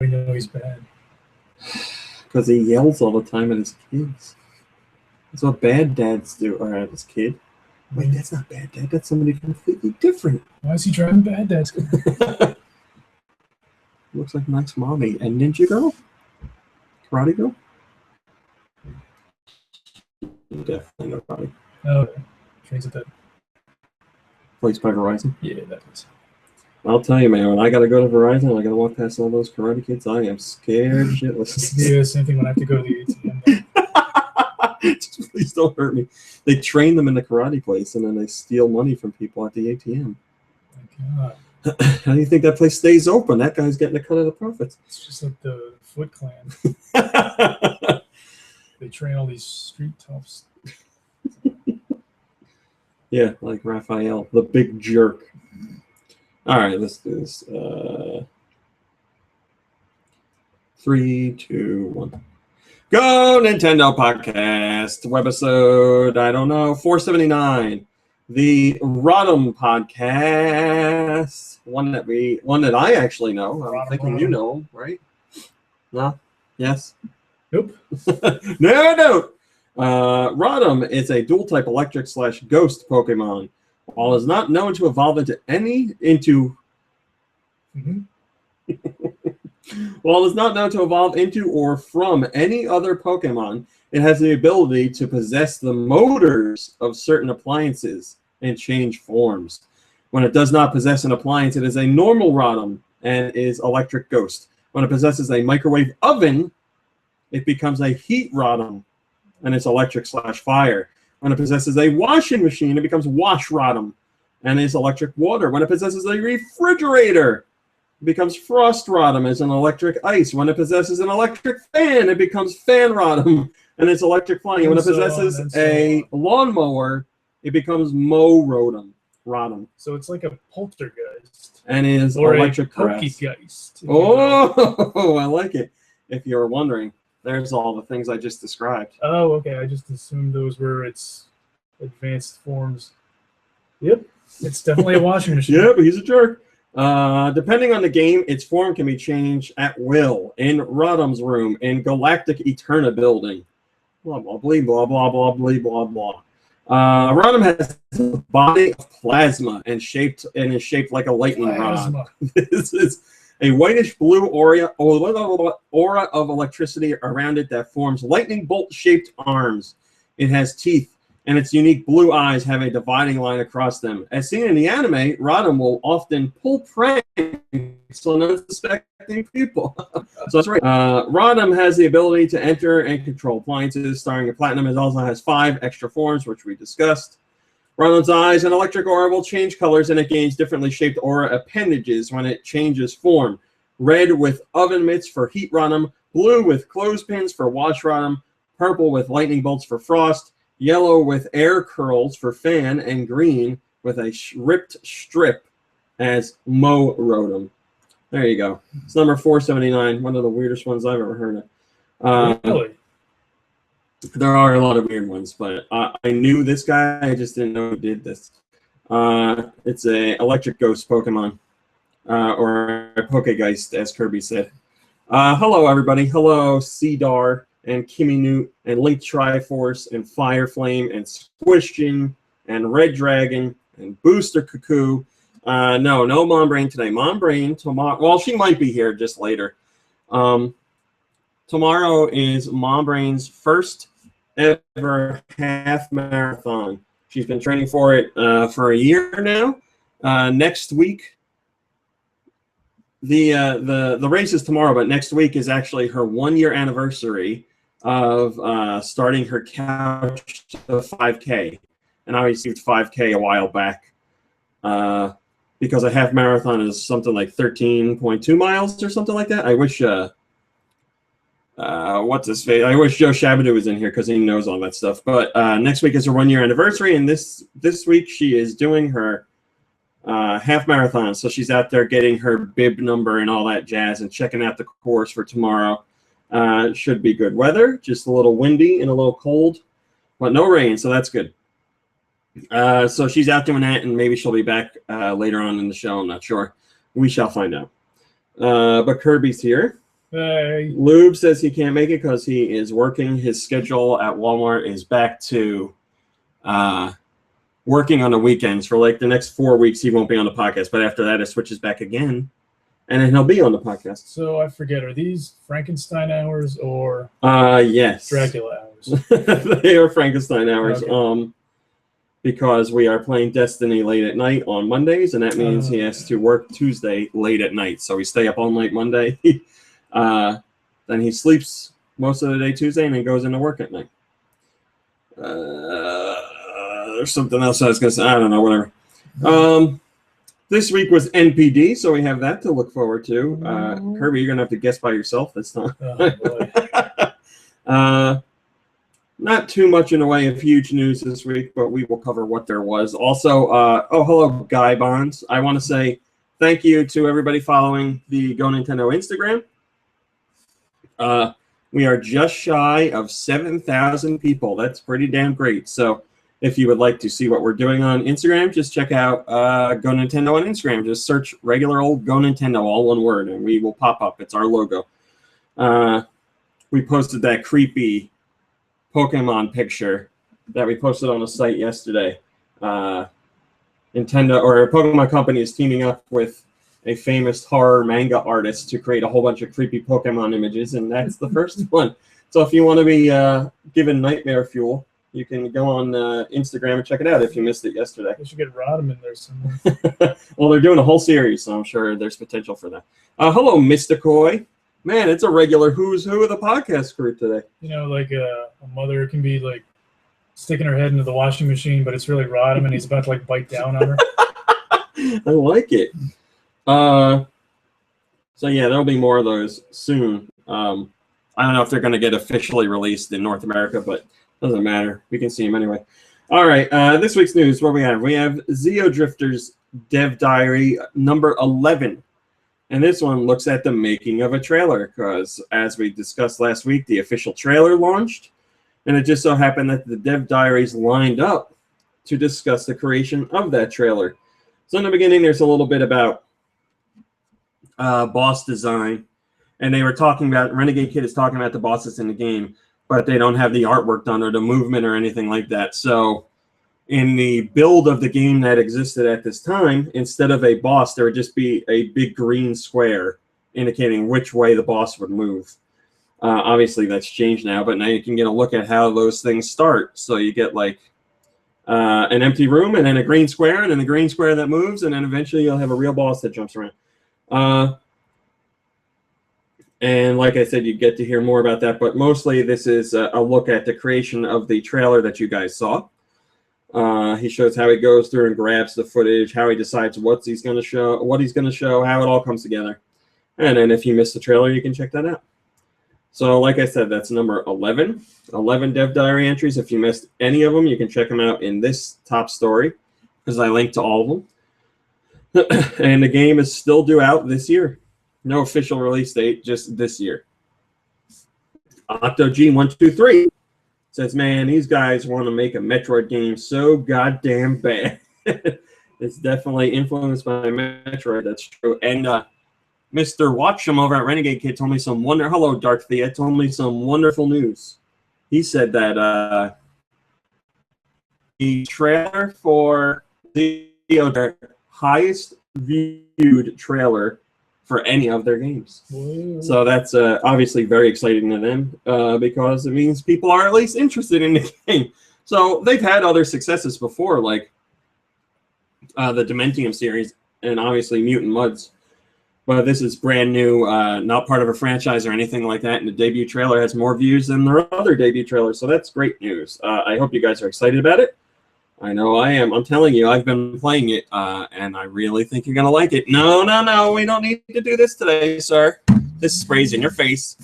we know he's bad? Because he yells all the time at his kids. That's what bad dads do, or at his kid. Wait, that's not bad dad. That's somebody completely different. Why is he driving bad dad's car? Looks like nice mommy. And Ninja Girl? Karate Girl? Definitely no karate. Oh, okay. Trains at that. Placed by Verizon? Yeah, that is. I'll tell you, man, when I gotta go to Verizon, I gotta walk past all those karate kids, I am scared shitless. Yeah, same thing when I have to go to the ATM. Just please don't hurt me. They train them in the karate place, and then they steal money from people at the ATM. God. How do you think that place stays open? That guy's getting a cut of the profits. It's just like the Foot Clan. They train all these street toughs. Yeah, like Raphael, the big jerk. All right, let's do this. 3, 2, 1. Go Nintendo podcast webisode. I don't know, 479. The Rodham podcast, one that I actually know. I'm thinking you know, right? No? Yes? Nope. No. Rodham is a dual-type electric/ghost Pokemon. While is not known to evolve While it's not known to evolve into or from any other Pokemon, it has the ability to possess the motors of certain appliances and change forms. When it does not possess an appliance, it is a normal Rodham and is electric ghost. When it possesses a microwave oven, it becomes a heat Rodham and it's electric/fire. When it possesses a washing machine, it becomes wash Rodham and is electric water. When it possesses a refrigerator, it becomes frost Rodham as an electric ice. When it possesses an electric fan, it becomes fan Rodham and it's electric flying. When it possesses a lawnmower, it becomes mow Rodham. So it's like a poltergeist. And is or electric a Pokegeist. Oh, I like it. If you're wondering, there's all the things I just described. Oh, okay. I just assumed those were its advanced forms. Yep. It's definitely a washing machine. Yep, he's a jerk. Depending on the game, its form can be changed at will in Rodham's room in Galactic Eterna building. Blah, blah, blah, blah, blah, blah, blah, blah, blah. Rodham has a body of plasma and is shaped like a lightning rod. This is a whitish blue aura of electricity around it that forms lightning bolt-shaped arms. It has teeth, and its unique blue eyes have a dividing line across them. As seen in the anime, Rodham will often pull pranks on unsuspecting people. So that's right. Rodham has the ability to enter and control appliances. Starring in Platinum, it also has 5 extra forms, which we discussed. Rodham's eyes and electric aura will change colors, and it gains differently shaped aura appendages when it changes form. Red with oven mitts for heat Rodham, blue with clothespins for wash Rodham, purple with lightning bolts for frost, yellow with air curls for fan, and green with a ripped strip as mow Rodham. There you go. It's number 479, one of the weirdest ones I've ever heard of. Really? There are a lot of weird ones, but I knew this guy. I just didn't know who did this. It's a electric ghost Pokemon, or a Pokegeist, as Kirby said. Hello, everybody. Hello, Cedar and Kimmy Newt and Link Triforce and Fire Flame and Squishing and Red Dragon and Booster Cuckoo. No Mom Brain today. Mom Brain tomorrow. Well, she might be here just later. Tomorrow is Mom Brain's first ever half marathon. She's been training for it for a year now. Next week, the race is tomorrow, but next week is actually her 1-year anniversary of starting her couch to 5K. And I received 5K a while back because a half marathon is something like 13.2 miles or something like that. I wish what's his face? I wish Joe Shabadoo was in here because he knows all that stuff. But next week is her 1-year anniversary, and this week she is doing her half marathon. So she's out there getting her bib number and all that jazz and checking out the course for tomorrow. Should be good weather, just a little windy and a little cold, but no rain, so that's good. So she's out doing that, and maybe she'll be back later on in the show. I'm not sure. We shall find out. But Kirby's here. Hey. Lube says he can't make it because he is working. His schedule at Walmart is back to working on the weekends. For like the next 4 weeks, he won't be on the podcast. But after that, it switches back again, and then he'll be on the podcast. So I forget, are these Frankenstein hours or yes, Dracula hours? They are Frankenstein hours. Okay. Because we are playing Destiny late at night on Mondays, and that means he has to work Tuesday late at night. So we stay up all night Monday. Then he sleeps most of the day Tuesday, and then goes into work at night. There's something else I was going to say. I don't know, whatever. This week was NPD, so we have that to look forward to. Kirby, you're going to have to guess by yourself this time. Oh, boy. Not too much in the way of huge news this week, but we will cover what there was. Also, hello, Guy Bonds. I want to say thank you to everybody following the GoNintendo Instagram. We are just shy of 7,000 people. That's pretty damn great. So if you would like to see what we're doing on Instagram, just check out GoNintendo on Instagram. Just search regular old GoNintendo, all one word, and we will pop up. It's our logo. We posted that creepy Pokemon picture that we posted on the site yesterday. Nintendo or Pokemon Company is teaming up with a famous horror manga artist to create a whole bunch of creepy Pokemon images, and that's the first one. So if you want to be given nightmare fuel, you can go on Instagram and check it out if you missed it yesterday. We should get Rodham in there somewhere. Well, they're doing a whole series, so I'm sure there's potential for that. Hello, Mysticoy. Man, it's a regular who's who of the podcast group today. You know, like a mother can be like sticking her head into the washing machine, but it's really Rodham, and he's about to like bite down on her. I like it. So yeah, there'll be more of those soon. I don't know if they're going to get officially released in North America, but doesn't matter. We can see them anyway. All right, this week's news. What we have? We have Xeodrifter's Dev Diary number 11. And this one looks at the making of a trailer because, as we discussed last week, the official trailer launched, and it just so happened that the Dev Diaries lined up to discuss the creation of that trailer. So in the beginning, there's a little bit about boss design, and they were talking about, Renegade Kid is talking about the bosses in the game, but they don't have the artwork done or the movement or anything like that. So in the build of the game that existed at this time, instead of a boss, there would just be a big green square indicating which way the boss would move. Obviously, that's changed now, but now you can get a look at how those things start. So you get like an empty room and then a green square and then the green square that moves, and then eventually you'll have a real boss that jumps around. And like I said, you get to hear more about that, but mostly this is a look at the creation of the trailer that you guys saw. He shows how he goes through and grabs the footage, how he decides what he's going to show, how it all comes together. And then if you missed the trailer, you can check that out. So like I said, that's number 11. 11 Dev Diary entries. If you missed any of them, you can check them out in this top story because I linked to all of them. And the game is still due out this year. No official release date, just this year. OctoG123 says, man, these guys want to make a Metroid game so goddamn bad. It's definitely influenced by Metroid, that's true. And Mr. Watcham over at Renegade Kid told me some hello, Dark Thea, told me some wonderful news. He said that the trailer for the highest viewed trailer for any of their games. Whoa. So that's obviously very exciting to them because it means people are at least interested in the game. So they've had other successes before, like the Dementium series and obviously Mutant Mudds. But this is brand new, not part of a franchise or anything like that. And the debut trailer has more views than their other debut trailers. So that's great news. I hope you guys are excited about it. I know I am. I'm telling you, I've been playing it, and I really think you're going to like it. No, we don't need to do this today, sir. This sprays in your face.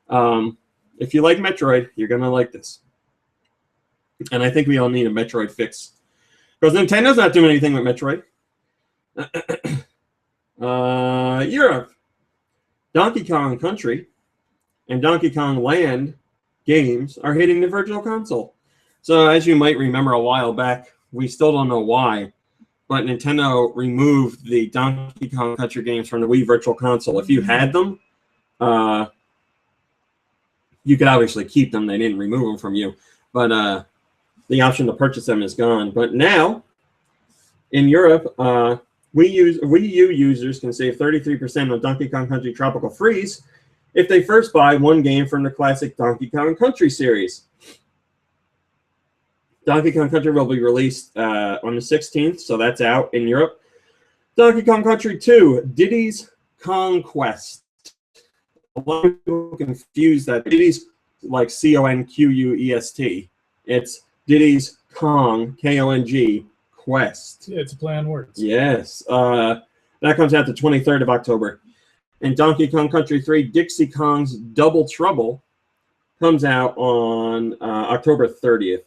If you like Metroid, you're going to like this. And I think we all need a Metroid fix. Because Nintendo's not doing anything with Metroid. Europe. Donkey Kong Country and Donkey Kong Land games are hitting the Virtual Console. So as you might remember a while back, we still don't know why, but Nintendo removed the Donkey Kong Country games from the Wii Virtual Console. If you had them, You could obviously keep them. They didn't remove them from you. But the option to purchase them is gone. But now, in Europe, Wii U users can save 33% on Donkey Kong Country Tropical Freeze if they first buy one game from the classic Donkey Kong Country series. Donkey Kong Country will be released on the 16th, so that's out in Europe. Donkey Kong Country 2, Diddy's Kong Quest. A lot of people confuse that. Diddy's like Conquest. It's Diddy's Kong, Kong, Quest. Yeah, it's a play on words. Yes. That comes out the 23rd of October. And Donkey Kong Country 3, Dixie Kong's Double Trouble comes out on October 30th.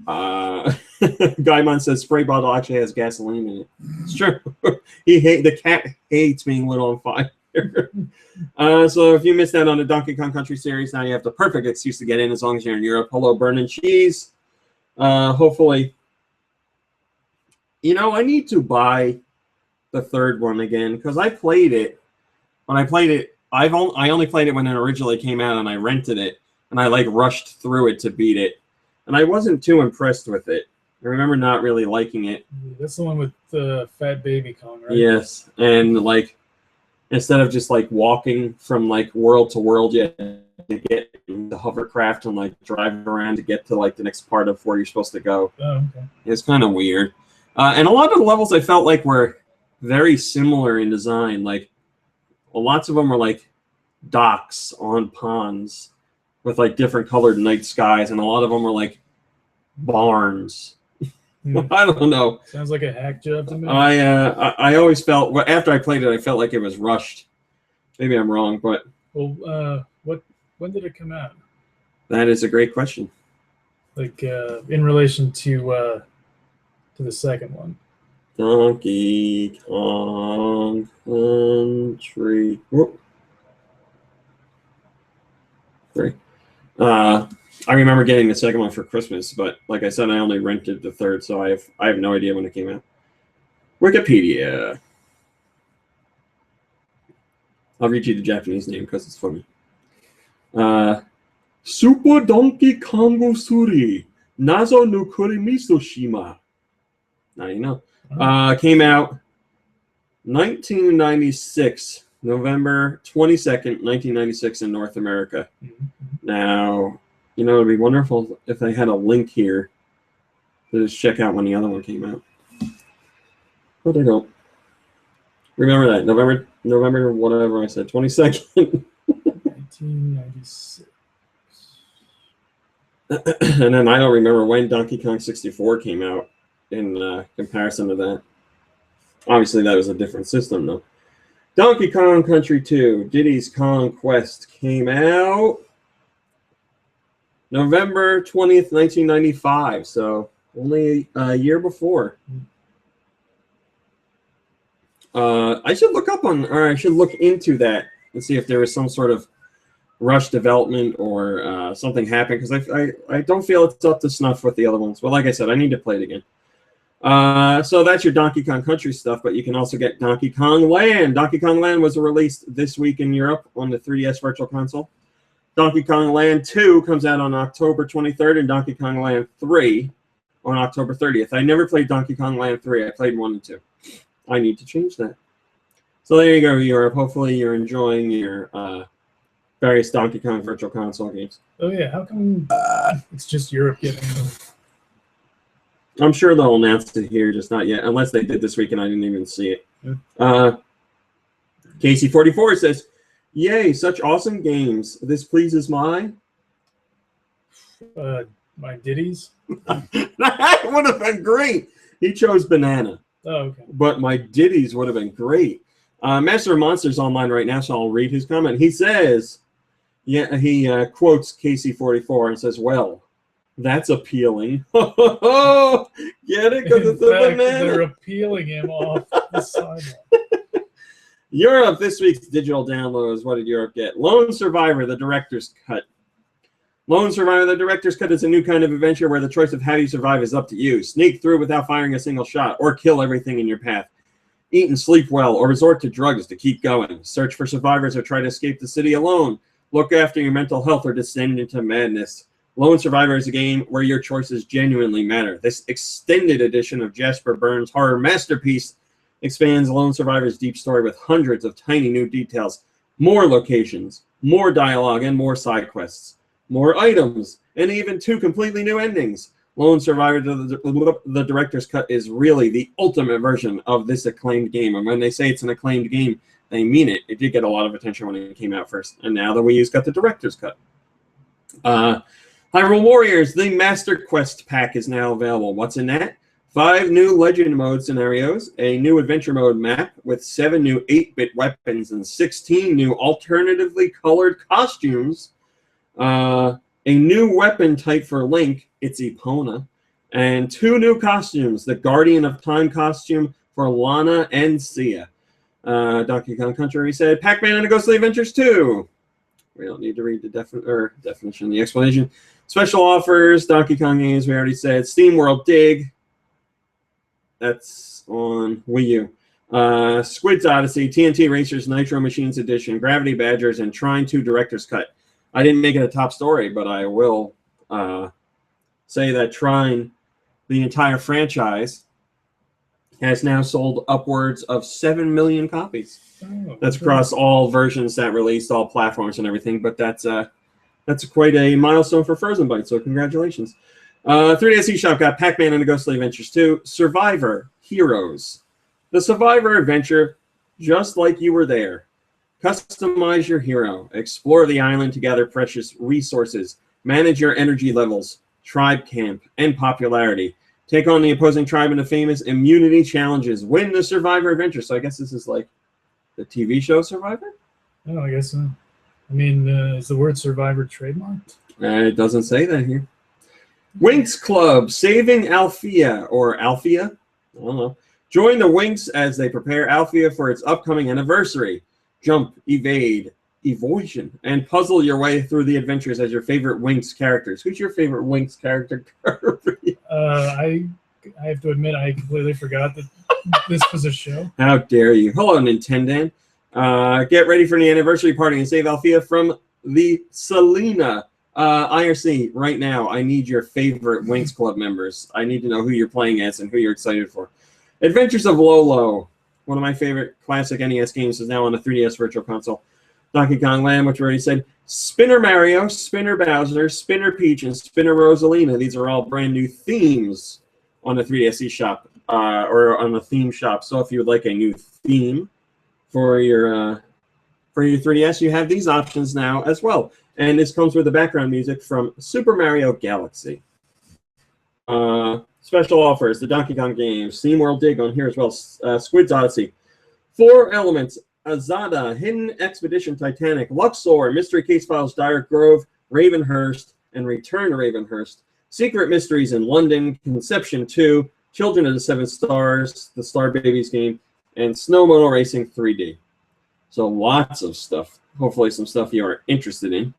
Gaimon says spray bottle actually has gasoline in it. It's true. The cat hates being lit on fire. So if you missed out on the Donkey Kong Country series, now you have the perfect excuse to get in as long as you're in Europe. Hello, Burn and Cheese. Hopefully, I need to buy the third one again because I played it. When I played it, I only played it when it originally came out, and I rented it, and I rushed through it to beat it, and I wasn't too impressed with it. I remember not really liking it. That's the one with the fat baby Kong, right? Yes, and instead of just walking from world to world, you have to get in the hovercraft and drive around to get to the next part of where you're supposed to go. Oh, okay. It's kind of weird, and a lot of the levels I felt were very similar in design. Lots of them were docks on ponds with different colored night skies, and a lot of them were barns. I don't know. Sounds like a hack job to me. I always felt after I played it, I felt like it was rushed. Maybe I'm wrong, but when did it come out? That is a great question. In relation to the second one. Donkey Kong Country 3. I remember getting the second one for Christmas, but like I said, I only rented the third, so I have no idea when it came out. Wikipedia. I'll read you the Japanese name because it's funny. Super Donkey Kongo Suri Nazo no Kurimisoshima. Now you know. Came out 1996, November 22nd, 1996 in North America. Mm-hmm. Now, it'd be wonderful if they had a link here to just check out when the other one came out. But I don't. Remember that. November, whatever I said, 22nd. 1996. And then I don't remember when Donkey Kong 64 came out in comparison to that. Obviously, that was a different system, though. Donkey Kong Country 2, Diddy's Kong Quest came out November 20th, 1995, so only a year before. I should look into that and see if there was some sort of rush development or something happened, because I don't feel it's up to snuff with the other ones. But like I said, I need to play it again. So that's your Donkey Kong Country stuff, but you can also get Donkey Kong Land. Donkey Kong Land was released this week in Europe on the 3DS Virtual Console. Donkey Kong Land 2 comes out on October 23rd, and Donkey Kong Land 3 on October 30th. I never played Donkey Kong Land 3. I played 1 and 2. I need to change that. So there you go, Europe. Hopefully you're enjoying your various Donkey Kong Virtual Console games. Oh, yeah. How come it's just Europe getting them? I'm sure they'll announce it here, just not yet, unless they did this week and I didn't even see it. Yeah. Casey44 says, "Yay, such awesome games. This pleases my..." My Diddy's? That would have been great. He chose banana. Oh, okay. But my Diddy's would have been great. Master of Monsters online right now, so I'll read his comment. He says, he quotes Casey44 and says, "Well, that's appealing." Get it? Because it's a banana. They're appealing him off the sidewalk. Europe, this week's digital downloads. What did Europe get? Lone Survivor, the Director's Cut. Lone Survivor, the Director's Cut is a new kind of adventure where the choice of how you survive is up to you. Sneak through without firing a single shot, or kill everything in your path. Eat and sleep well, or resort to drugs to keep going. Search for survivors or try to escape the city alone. Look after your mental health or descend into madness. Lone Survivor is a game where your choices genuinely matter. This extended edition of Jasper Byrne's horror masterpiece expands Lone Survivor's deep story with hundreds of tiny new details, more locations, more dialogue, and more side quests, more items, and even 2 completely new endings. Lone Survivor, the director's cut, is really the ultimate version of this acclaimed game. And when they say it's an acclaimed game, they mean it. It did get a lot of attention when it came out first. And now the Wii U's got the director's cut. Hyrule Warriors, the Master Quest pack is now available. What's in that? 5 new Legend Mode scenarios, a new Adventure Mode map with 7 new 8-bit weapons and 16 new alternatively colored costumes, a new weapon type for Link, it's Epona, and 2 new costumes, the Guardian of Time costume for Lana and Sia. Donkey Kong Country, we said, Pac-Man and the Ghostly Adventures 2. We don't need to read the definition, the explanation. Special offers, Donkey Kong games, we already said. Steam World Dig, that's on Wii U. Squid's Odyssey, TNT Racers Nitro Machines Edition, Gravity Badgers, and Trine 2 Director's Cut. I didn't make it a top story, but I will say that Trine, the entire franchise, has now sold upwards of 7 million copies. Oh, that's across all versions that released, all platforms and everything, but that's quite a milestone for Frozen Byte, so congratulations. 3DS eShop got Pac-Man and the Ghostly Adventures 2, Survivor Heroes. The Survivor adventure, just like you were there. Customize your hero, explore the island to gather precious resources, manage your energy levels, tribe camp, and popularity. Take on the opposing tribe in the famous immunity challenges. Win the Survivor adventure. So I guess this is like the TV show Survivor? Oh, I guess so. I mean, is the word Survivor trademarked? It doesn't say that here. Winx Club, Saving Althea, or Althea? I don't know. Join the Winx as they prepare Althea for its upcoming anniversary. Jump, evade, evasion, and puzzle your way through the adventures as your favorite Winx characters. Who's your favorite Winx character? I have to admit, I completely forgot that this was a show. How dare you? Hello, Nintendo. Get ready for the anniversary party and save Althea from the Selena IRC right now. I need your favorite Winx Club members. I need to know who you're playing as and who you're excited for. Adventures of Lolo. One of my favorite classic NES games is now on the 3DS Virtual Console. Donkey Kong Land, which we already said. Spinner Mario, Spinner Bowser, Spinner Peach, and Spinner Rosalina. These are all brand new themes on the 3DS eShop, or on the theme shop. So if you would like a new theme for your 3DS, you have these options now as well. And this comes with the background music from Super Mario Galaxy. Special offers, the Donkey Kong games, Steam World Dig on here as well, Squid's Odyssey, 4 Elements, Azada, Hidden Expedition Titanic, Luxor, Mystery Case Files, Dire Grove, Ravenhurst, and Return to Ravenhurst, Secret Mysteries in London, Conception 2, Children of the Seven Stars, the Star Babies game, and Snow Moto Racing 3D. So lots of stuff. Hopefully some stuff you are interested in.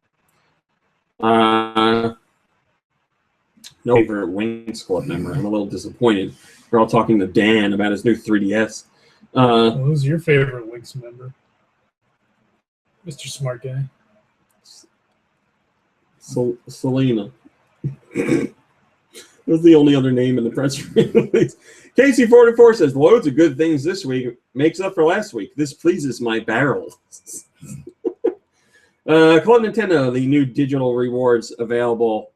No favorite Winx Club member. I'm a little disappointed. We're all talking to Dan about his new 3DS. Who's your favorite Winx member? Mr. Smart Guy. Selena. That's the only other name in the press release. Casey44 says, loads of good things this week. Makes up for last week. This pleases my barrel. Club Nintendo, the new digital rewards available.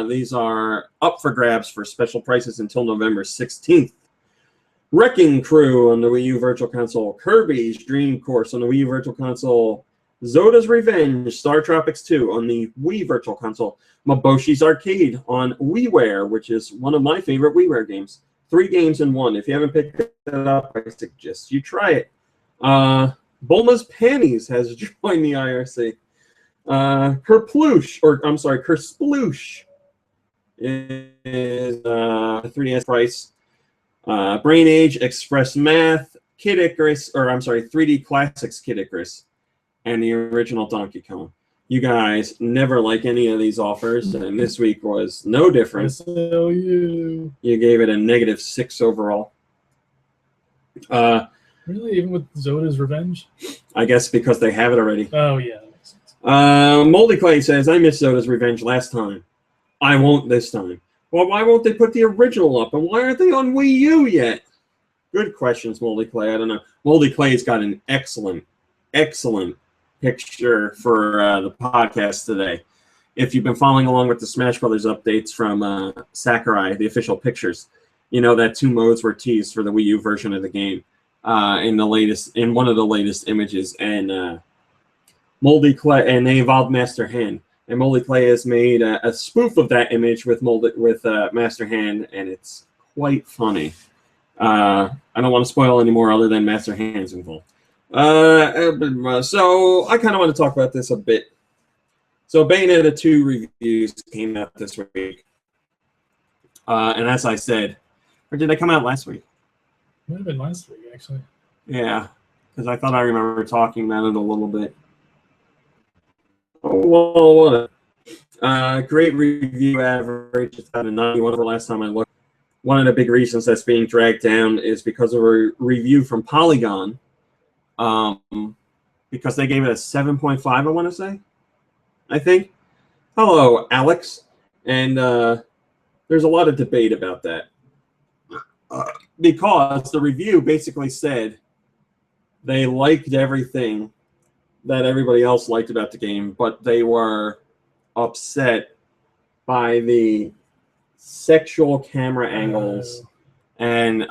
These are up for grabs for special prices until November 16th. Wrecking Crew on the Wii U Virtual Console. Kirby's Dream Course on the Wii U Virtual Console. Zoda's Revenge, Star Tropics 2 on the Wii Virtual Console. Maboshi's Arcade on WiiWare, which is one of my favorite WiiWare games. 3 games in 1. If you haven't picked it up, I suggest you try it. Bulma's Panties has joined the IRC. Kersploosh is 3DS price. Brain Age, Express Math, Kid Icarus, 3D Classics Kid Icarus, and the original Donkey Kong. You guys never like any of these offers, and this week was no different. You gave it a -6 overall. Really, even with Zoda's Revenge? I guess because they have it already. Oh yeah, that makes sense. Moldy Clay says, I missed Zoda's Revenge last time. I won't this time. Well, why won't they put the original up? And why aren't they on Wii U yet? Good questions, Moldy Clay. I don't know. Moldy Clay's got an excellent picture for the podcast today. If you've been following along with the Smash Brothers updates from Sakurai, the official pictures, you know that 2 modes were teased for the Wii U version of the game in one of the latest images, and Moldy Clay, and they involved Master Hand, and Moldy Clay has made a spoof of that image with Master Hand, and it's quite funny. I don't want to spoil any more other than Master Hand's involved. So I kind of want to talk about this a bit. So Bayonetta 2 reviews came out this week. And as I said, or did they come out last week? Might have been last week, actually. Yeah, because I thought I remember talking about it a little bit. Oh, what great review average. It's at a 91 the last time I looked. One of the big reasons that's being dragged down is because of a review from Polygon. Because they gave it a 7.5, I want to say. I think. Hello, Alex. And there's a lot of debate about that. Because the review basically said they liked everything that everybody else liked about the game, but they were upset by the sexual camera angles and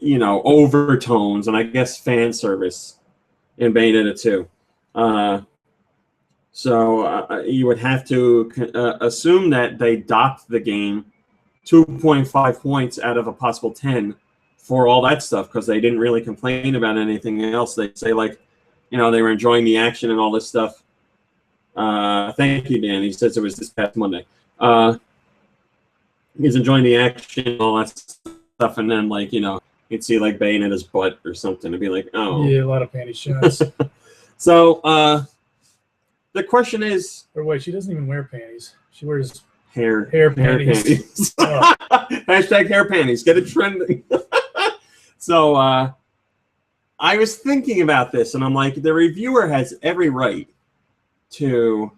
overtones and I guess fan service in Bayonetta 2. So you would have to assume that they docked the game 2.5 points out of a possible 10 for all that stuff, because they didn't really complain about anything else. They say, like, they were enjoying the action and all this stuff. Thank you, Dan. He says it was this past Monday. He's enjoying the action and all that stuff, and then, like, you'd see, like, Bayonetta's butt or something and be like, oh. Yeah, a lot of panty shots. So, the question is... Or wait, she doesn't even wear panties. She wears hair panties. Oh. Hashtag hair panties. Get it trending. So, I was thinking about this, and I'm like, the reviewer has every right to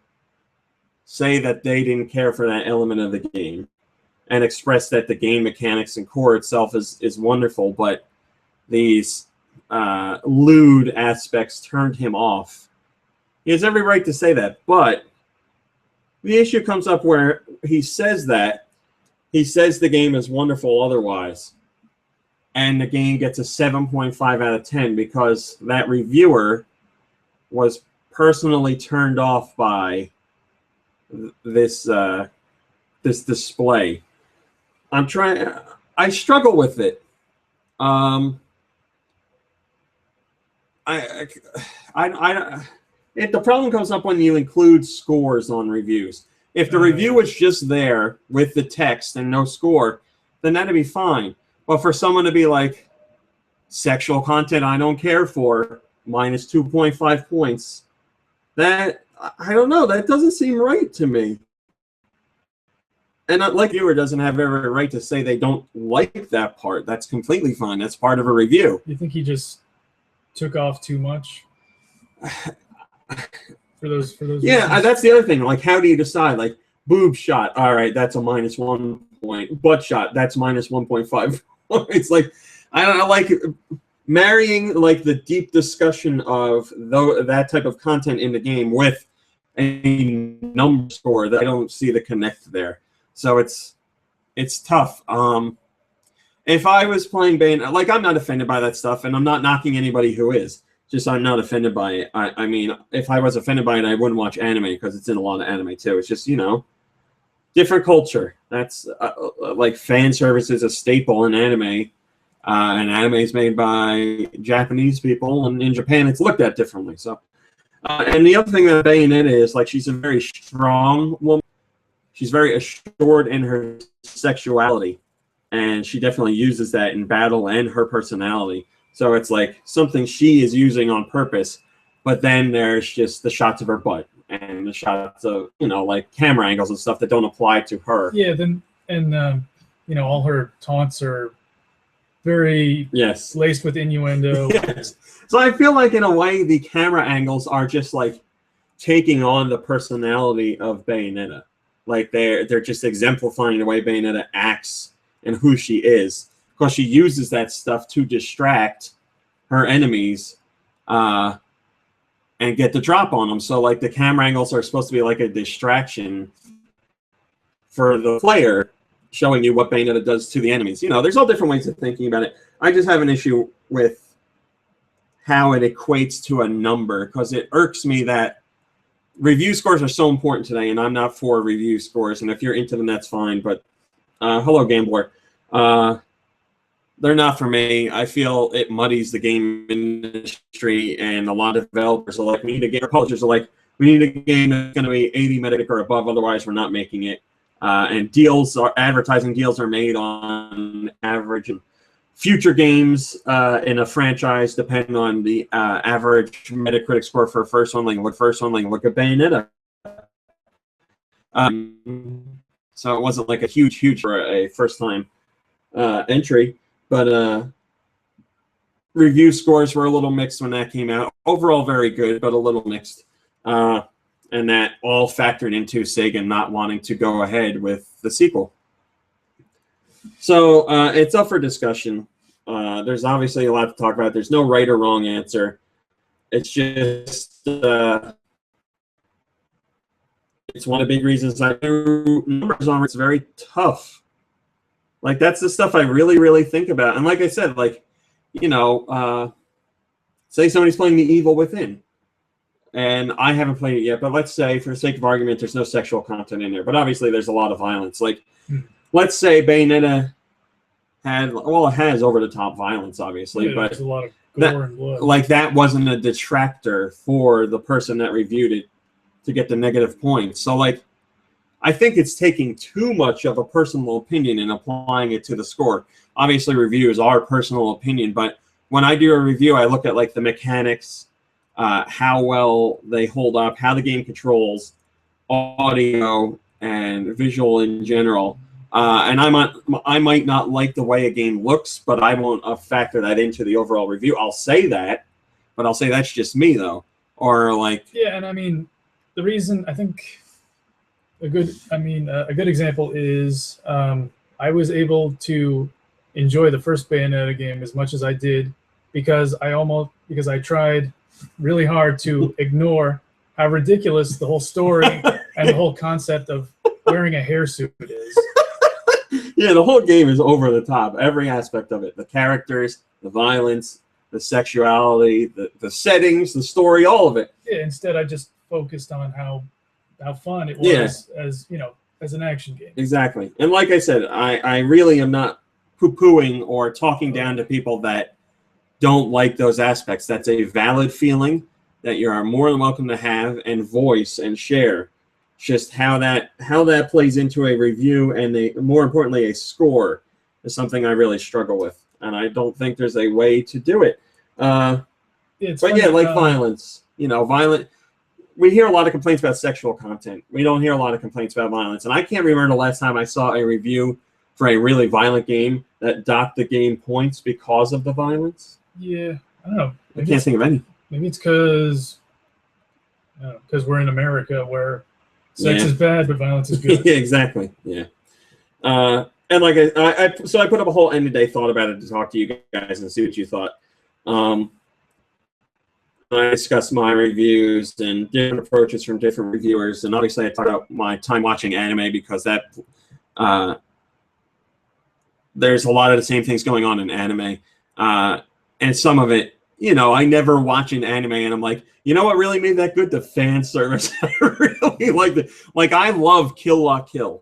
say that they didn't care for that element of the game and express that the game mechanics and core itself is wonderful, but these lewd aspects turned him off. He has every right to say that, but the issue comes up where he says that. He says the game is wonderful otherwise, and the game gets a 7.5 out of 10 because that reviewer was personally turned off by this display. I struggle with it. The problem comes up when you include scores on reviews. If the review was just there with the text and no score, then that'd be fine. But for someone to be like, sexual content I don't care for, minus 2.5 points, that, I don't know, that doesn't seem right to me. And like the viewer doesn't have every right to say they don't like that part. That's completely fine. That's part of a review. You think he just took off too much? For those yeah, reasons? That's the other thing. Like, how do you decide? Like, boob shot, all right, that's a minus 1 point. Butt shot, that's minus 1.5. It's like, I don't know, like marrying like the deep discussion of that type of content in the game with a number score, that I don't see the connect there. So it's tough. If I was playing Bayonetta, like, I'm not offended by that stuff, and I'm not knocking anybody who is. Just I'm not offended by it. I mean, if I was offended by it, I wouldn't watch anime, because it's in a lot of anime too. It's just, different culture. That's like fan service is a staple in anime. And anime is made by Japanese people, and in Japan it's looked at differently. So, and the other thing that Bayonetta is, like, she's a very strong woman. She's very assured in her sexuality, and she definitely uses that in battle and her personality. So it's like something she is using on purpose, but then there's just the shots of her butt and the shots of, like camera angles and stuff that don't apply to her. Yeah, then, and all her taunts are very Yes. laced with innuendo. Yes. So I feel like in a way the camera angles are just like taking on the personality of Bayonetta. Like they're just exemplifying the way Bayonetta acts and who she is. Because she uses that stuff to distract her enemies and get the drop on them. So like the camera angles are supposed to be like a distraction for the player, showing you what Bayonetta does to the enemies. You know, there's all different ways of thinking about it. I just have an issue with how it equates to a number, because it irks me that review scores are so important today, and I'm not for review scores. And if you're into them, that's fine. But hello, Gambler. They're not for me. I feel it muddies the game industry, and a lot of developers are like, we need a game, or publishers are like, we need a game that's going to be 80 Metacritic or above, otherwise we're not making it. And advertising deals are made on average. And future games in a franchise depend on the average Metacritic score for a first one. Like look at Bayonetta. So it wasn't like a huge for a first time entry, but review scores were a little mixed when that came out. Overall, very good, but a little mixed. And that all factored into Sega not wanting to go ahead with the sequel. So it's up for discussion. There's obviously a lot to talk about. There's no right or wrong answer. It's just it's one of the big reasons I do numbers on. It's very tough. Like that's the stuff I really think about. And like I said, like you know, say somebody's playing The Evil Within. And I haven't played it yet, but let's say, for the sake of argument, there's no sexual content in there. But obviously, there's a lot of violence. Like, let's say Bayonetta it has over-the-top violence, obviously, but there's a lot of gore and blood. Like that wasn't a detractor for the person that reviewed it to get the negative points. So, like, I think it's taking too much of a personal opinion and applying it to the score. Obviously, reviews are personal opinion, but when I do a review, I look at like the mechanics. How well they hold up, how the game controls, audio, and visual in general. And I might not like the way a game looks, but I won't factor that into the overall review. I'll say that, but I'll say that's just me, though. Or like... Yeah, and I mean, the reason I think a good example is I was able to enjoy the first Bayonetta game as much as I did because I tried really hard to ignore how ridiculous the whole story and the whole concept of wearing a hairsuit is. Yeah, the whole game is over the top. Every aspect of it. The characters, the violence, the sexuality, the settings, the story, all of it. Yeah, instead I just focused on how fun it was as an action game. Exactly. And like I said, I really am not poo-pooing or talking down to people that don't like those aspects. That's a valid feeling that you are more than welcome to have and voice and share. Just how that plays into a review and more importantly a score is something I really struggle with, and I don't think there's a way to do it. But yeah, like violence, violent. We hear a lot of complaints about sexual content. We don't hear a lot of complaints about violence, and I can't remember the last time I saw a review for a really violent game that docked the game points because of the violence. Yeah, I don't know. I can't think of any. Maybe it's because we're in America where sex is bad, but violence is good. Yeah, exactly. Yeah. And like I put up a whole end of day thought about it to talk to you guys and see what you thought. I discussed my reviews and different approaches from different reviewers, and obviously I talked about my time watching anime because that there's a lot of the same things going on in anime. And some of it, I never watch an anime and I'm like, you know what really made that good? The fan service. I really like it. Like, I love Kill La Kill.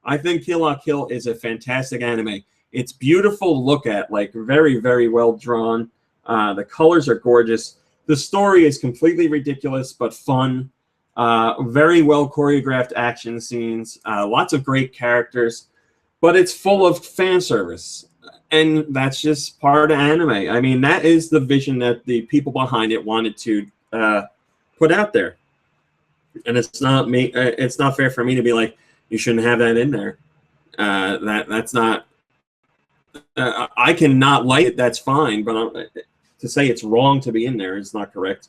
I think Kill La Kill is a fantastic anime. It's beautiful to look at, like very, very well drawn. The colors are gorgeous. The story is completely ridiculous but fun. Very well choreographed action scenes. Lots of great characters. But it's full of fan service. And that's just part of anime. I mean, that is the vision that the people behind it wanted to put out there. And it's not me. It's not fair for me to be like, you shouldn't have that in there. That's not I cannot like it. That's fine, but to say it's wrong to be in there is not correct.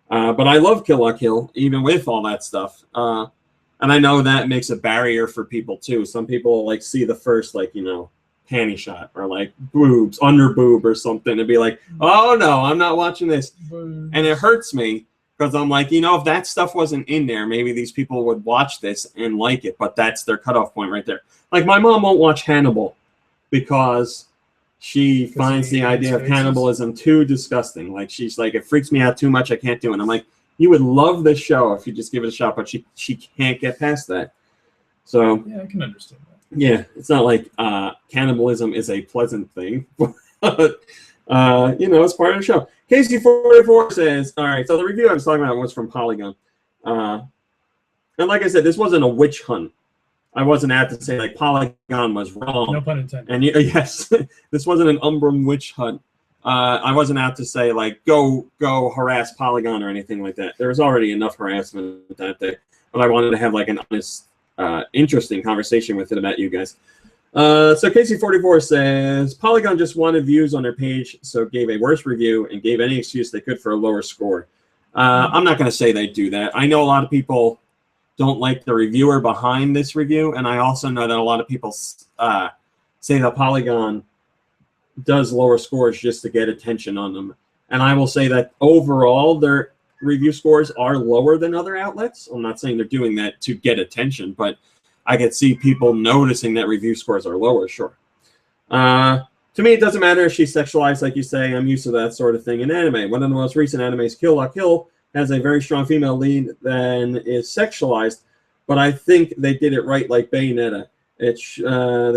But I love Kill la Kill, even with all that stuff. And I know that makes a barrier for people too. Some people like see the first, like, panty shot or like boobs, under boob or something, and be like, oh no, I'm not watching this. And it hurts me because I'm like, if that stuff wasn't in there, maybe these people would watch this and like it, but that's their cutoff point right there. Like my mom won't watch Hannibal because she finds the idea of cannibalism too disgusting. Like she's like, it freaks me out too much, I can't do it. And I'm like, you would love this show if you just give it a shot, but she can't get past that. So yeah, I can understand that. Yeah, it's not like cannibalism is a pleasant thing, but it's part of the show. Casey44 says, all right, so the review I was talking about was from Polygon. And like I said, this wasn't a witch hunt. I wasn't out to say like Polygon was wrong. No pun intended. And yes, this wasn't an Umbrum witch hunt. I wasn't out to say like go harass Polygon or anything like that. There was already enough harassment that day, but I wanted to have like an honest, interesting conversation with it about you guys. So Casey44 says Polygon just wanted views on their page, so gave a worse review and gave any excuse they could for a lower score. I'm not going to say they do that. I know a lot of people don't like the reviewer behind this review, and I also know that a lot of people say that Polygon does lower scores just to get attention on them. And I will say that overall their review scores are lower than other outlets. I'm not saying they're doing that to get attention, but I could see people noticing that review scores are lower, sure. To me, it doesn't matter if she's sexualized, like you say. I'm used to that sort of thing in anime. One of the most recent animes, Kill la Kill, has a very strong female lead that is sexualized, but I think they did it right like Bayonetta. They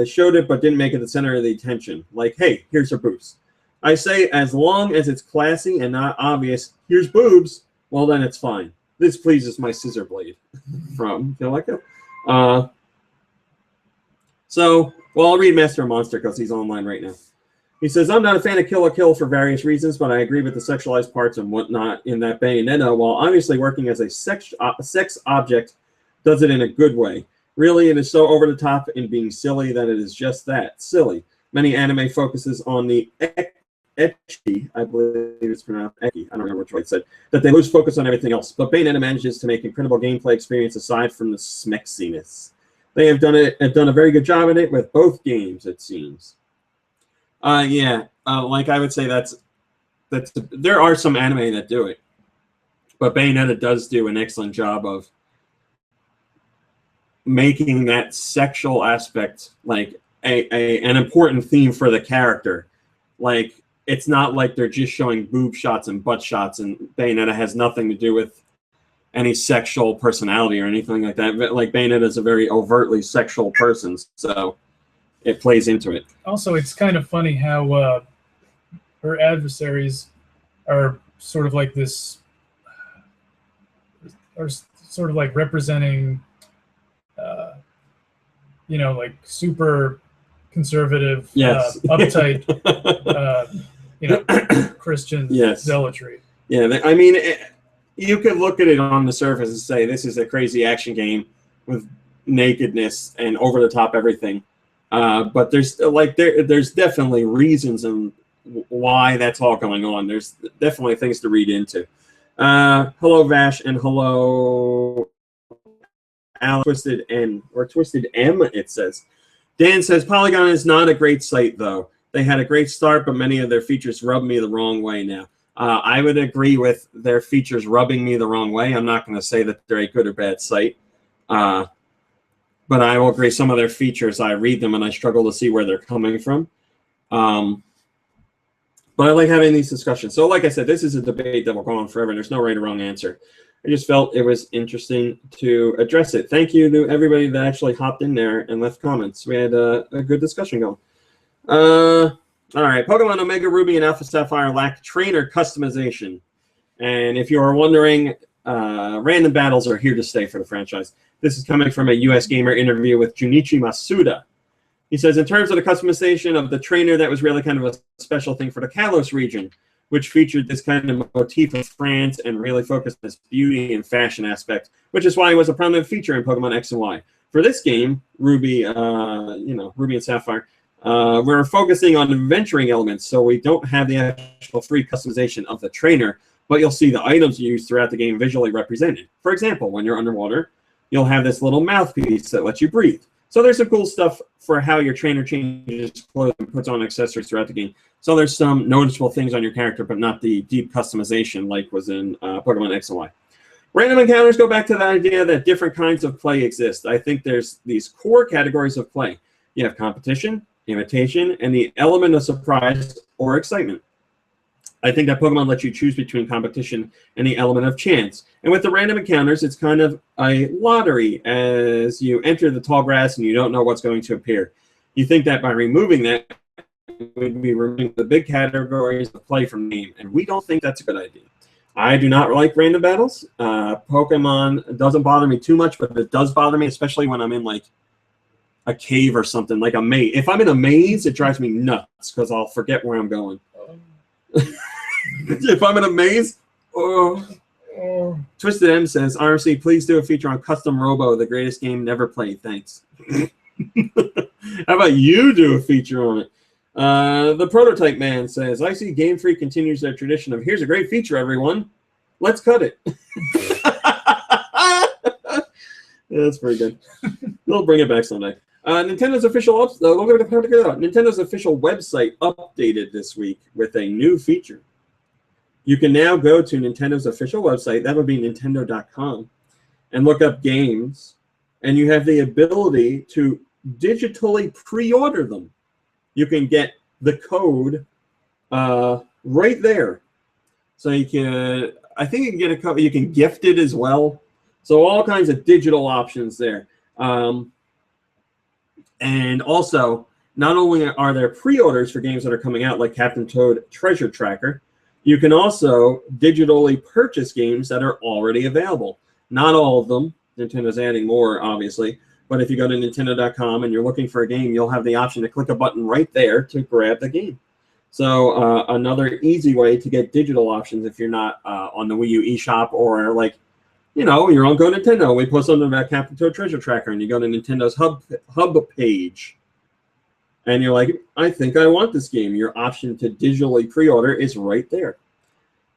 showed it but didn't make it the center of the attention. Like, hey, here's her boobs. I say as long as it's classy and not obvious, here's boobs, well, then it's fine. This pleases my scissor blade from Kill la Kill. I'll read Master Monster because he's online right now. He says, I'm not a fan of Kill la Kill for various reasons, but I agree with the sexualized parts and whatnot in that Bayonetta, while obviously working as a sex object does it in a good way. Really, it is so over the top in being silly that it is just that, silly. Many anime focuses on the ecchi, I believe it's pronounced ecchi, I don't remember which way it said, that they lose focus on everything else. But Bayonetta manages to make incredible gameplay experience aside from the smexiness. They have done a very good job at it with both games, it seems. Like I would say there are some anime that do it, but Bayonetta does do an excellent job of making that sexual aspect like an important theme for the character. Like, it's not like they're just showing boob shots and butt shots, and Bayonetta has nothing to do with any sexual personality or anything like that. But like, Bayonetta is a very overtly sexual person, so it plays into it. Also, it's kind of funny how her adversaries are sort of like this, are sort of like representing, like super conservative, yes. uptight, Christian zealotry. Yeah, I mean, you could look at it on the surface and say this is a crazy action game with nakedness and over the top everything. But there's definitely reasons and why that's all going on. There's definitely things to read into. Hello Vash and hello Al Twisted N or Twisted M. It says Dan says Polygon is not a great site though. They had a great start, but many of their features rub me the wrong way now. I would agree with their features rubbing me the wrong way. I'm not going to say that they're a good or bad site. But I will agree some of their features, I read them and I struggle to see where they're coming from. But I like having these discussions. So like I said, this is a debate that will go on forever, and there's no right or wrong answer. I just felt it was interesting to address it. Thank you to everybody that actually hopped in there and left comments. We had a good discussion going. All right, Pokemon Omega Ruby and Alpha Sapphire lack trainer customization. And if you are wondering, random battles are here to stay for the franchise. This is coming from a US Gamer interview with Junichi Masuda. He says, in terms of the customization of the trainer, that was really kind of a special thing for the Kalos region, which featured this kind of motif of France and really focused on this beauty and fashion aspect, which is why it was a prominent feature in Pokemon X and Y. For this game, Ruby, Ruby and Sapphire, We're focusing on adventuring elements, so we don't have the actual free customization of the trainer, but you'll see the items used throughout the game visually represented. For example, when you're underwater, you'll have this little mouthpiece that lets you breathe. So there's some cool stuff for how your trainer changes clothes and puts on accessories throughout the game. So there's some noticeable things on your character, but not the deep customization like was in Pokemon X and Y. Random encounters go back to the idea that different kinds of play exist. I think there's these core categories of play. You have competition, imitation, and the element of surprise or excitement. I think that Pokemon lets you choose between competition and the element of chance. And with the random encounters, it's kind of a lottery as you enter the tall grass and you don't know what's going to appear. You think that by removing that, we'd be removing the big categories of play from the game, and we don't think that's a good idea. I do not like random battles. Pokemon doesn't bother me too much, but it does bother me, especially when I'm in like a cave or something, like a maze. If I'm in a maze, it drives me nuts because I'll forget where I'm going. If I'm in a maze, Twisted M says, RMC, please do a feature on Custom Robo, the greatest game never played. Thanks. How about you do a feature on it? The Prototype Man says, I see Game Freak continues their tradition of, here's a great feature, everyone. Let's cut it. Yeah, that's pretty good. They'll bring it back someday. Nintendo's official website updated this week with a new feature. You can now go to Nintendo's official website, that would be Nintendo.com, and look up games, and you have the ability to digitally pre-order them. You can get the code right there. So you can, I think you can get a code, you can gift it as well. So all kinds of digital options there. And also, not only are there pre-orders for games that are coming out, like Captain Toad Treasure Tracker, you can also digitally purchase games that are already available. Not all of them. Nintendo's adding more, obviously. But if you go to Nintendo.com and you're looking for a game, you'll have the option to click a button right there to grab the game. So another easy way to get digital options if you're not on the Wii U eShop, or like, you know, you're on GoNintendo. We post something about Captain Toad Treasure Tracker, and you go to Nintendo's hub page, and you're like, I think I want this game. Your option to digitally pre-order is right there.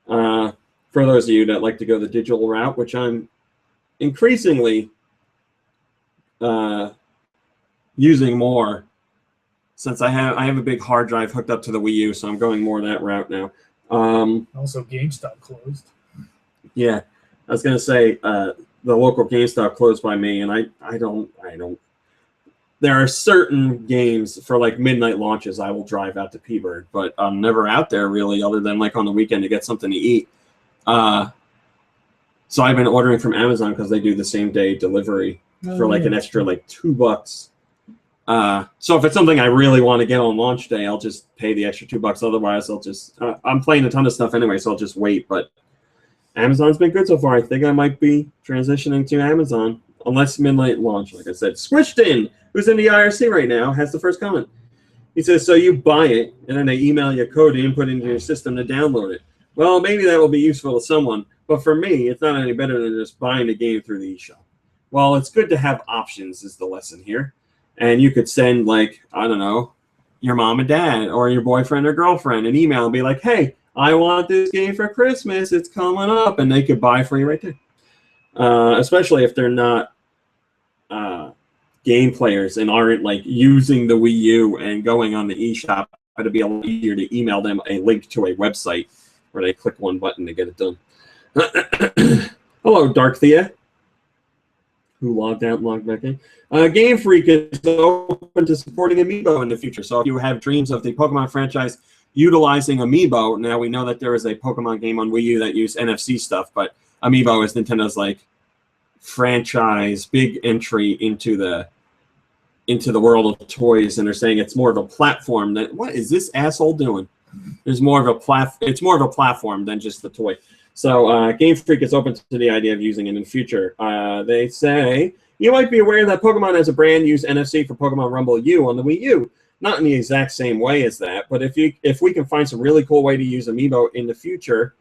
For those of you that like to go the digital route, which I'm increasingly using more, since I have a big hard drive hooked up to the Wii U, so I'm going more that route now. Also, GameStop closed. Yeah, I was gonna say the local GameStop closed by me, and I don't. There are certain games for like midnight launches I will drive out to P-Bird, but I'm never out there really, other than like on the weekend to get something to eat. So I've been ordering from Amazon because they do the same day delivery for like an extra like $2. So if it's something I really want to get on launch day, I'll just pay the extra $2. Otherwise, I'll just I'm playing a ton of stuff anyway, so I'll just wait. But Amazon's been good so far. I think I might be transitioning to Amazon, unless midnight launch. Like I said, Squished who's in the IRC right now, has the first comment. He says, so you buy it, and then they email you a code to input into your system to download it. Well, maybe that will be useful to someone, but for me, it's not any better than just buying the game through the eShop. Well, it's good to have options is the lesson here. And you could send, like, I don't know, your mom and dad or your boyfriend or girlfriend an email and be like, hey, I want this game for Christmas. It's coming up. And they could buy for you right there. Especially if they're not game players and aren't, like, using the Wii U and going on the eShop. It'd be a lot easier to email them a link to a website where they click one button to get it done. Hello, Dark Thea, who logged out and logged back in. Game Freak is open to supporting Amiibo in the future. So if you have dreams of the Pokemon franchise utilizing Amiibo, now we know that there is a Pokemon game on Wii U that used NFC stuff, but Amiibo is Nintendo's like franchise big entry into the world of toys, and they're saying it's more of a platform than what is this asshole doing? There's more of a it's more of a platform than just the toy. So Game Freak is open to the idea of using it in the future. They say you might be aware that Pokemon as a brand used NFC for Pokemon Rumble U on the Wii U. Not in the exact same way as that, but if we can find some really cool way to use Amiibo in the future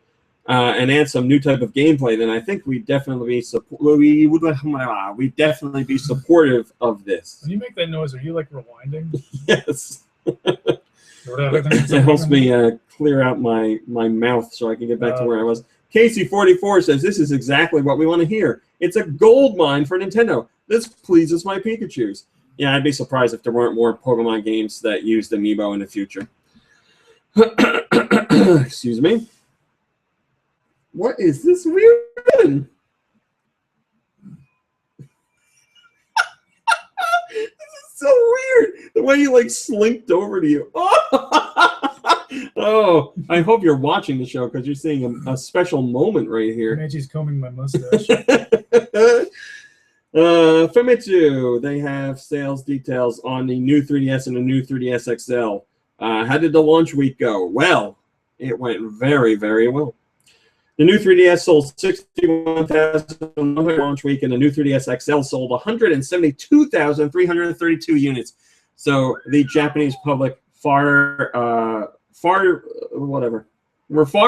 and add some new type of gameplay, then I think we'd definitely be supportive of this. When you make that noise, are you like rewinding? Yes. It helps me clear out my mouth so I can get back to where I was. Casey44 says, this is exactly what we want to hear. It's a gold mine for Nintendo. This pleases my Pikachus. Yeah, I'd be surprised if there weren't more Pokemon games that used Amiibo in the future. Excuse me. What is this weird thing? This is so weird. The way you like slinked over to you. Oh, I hope you're watching the show because you're seeing a special moment right here. Magi's combing my mustache. Famitsu, they have sales details on the new 3DS and the new 3DS XL. How did the launch week go? Well, it went very, very well. The new 3DS sold 61,000 launch week, and the new 3DS XL sold 172,332 units. So the Japanese public were far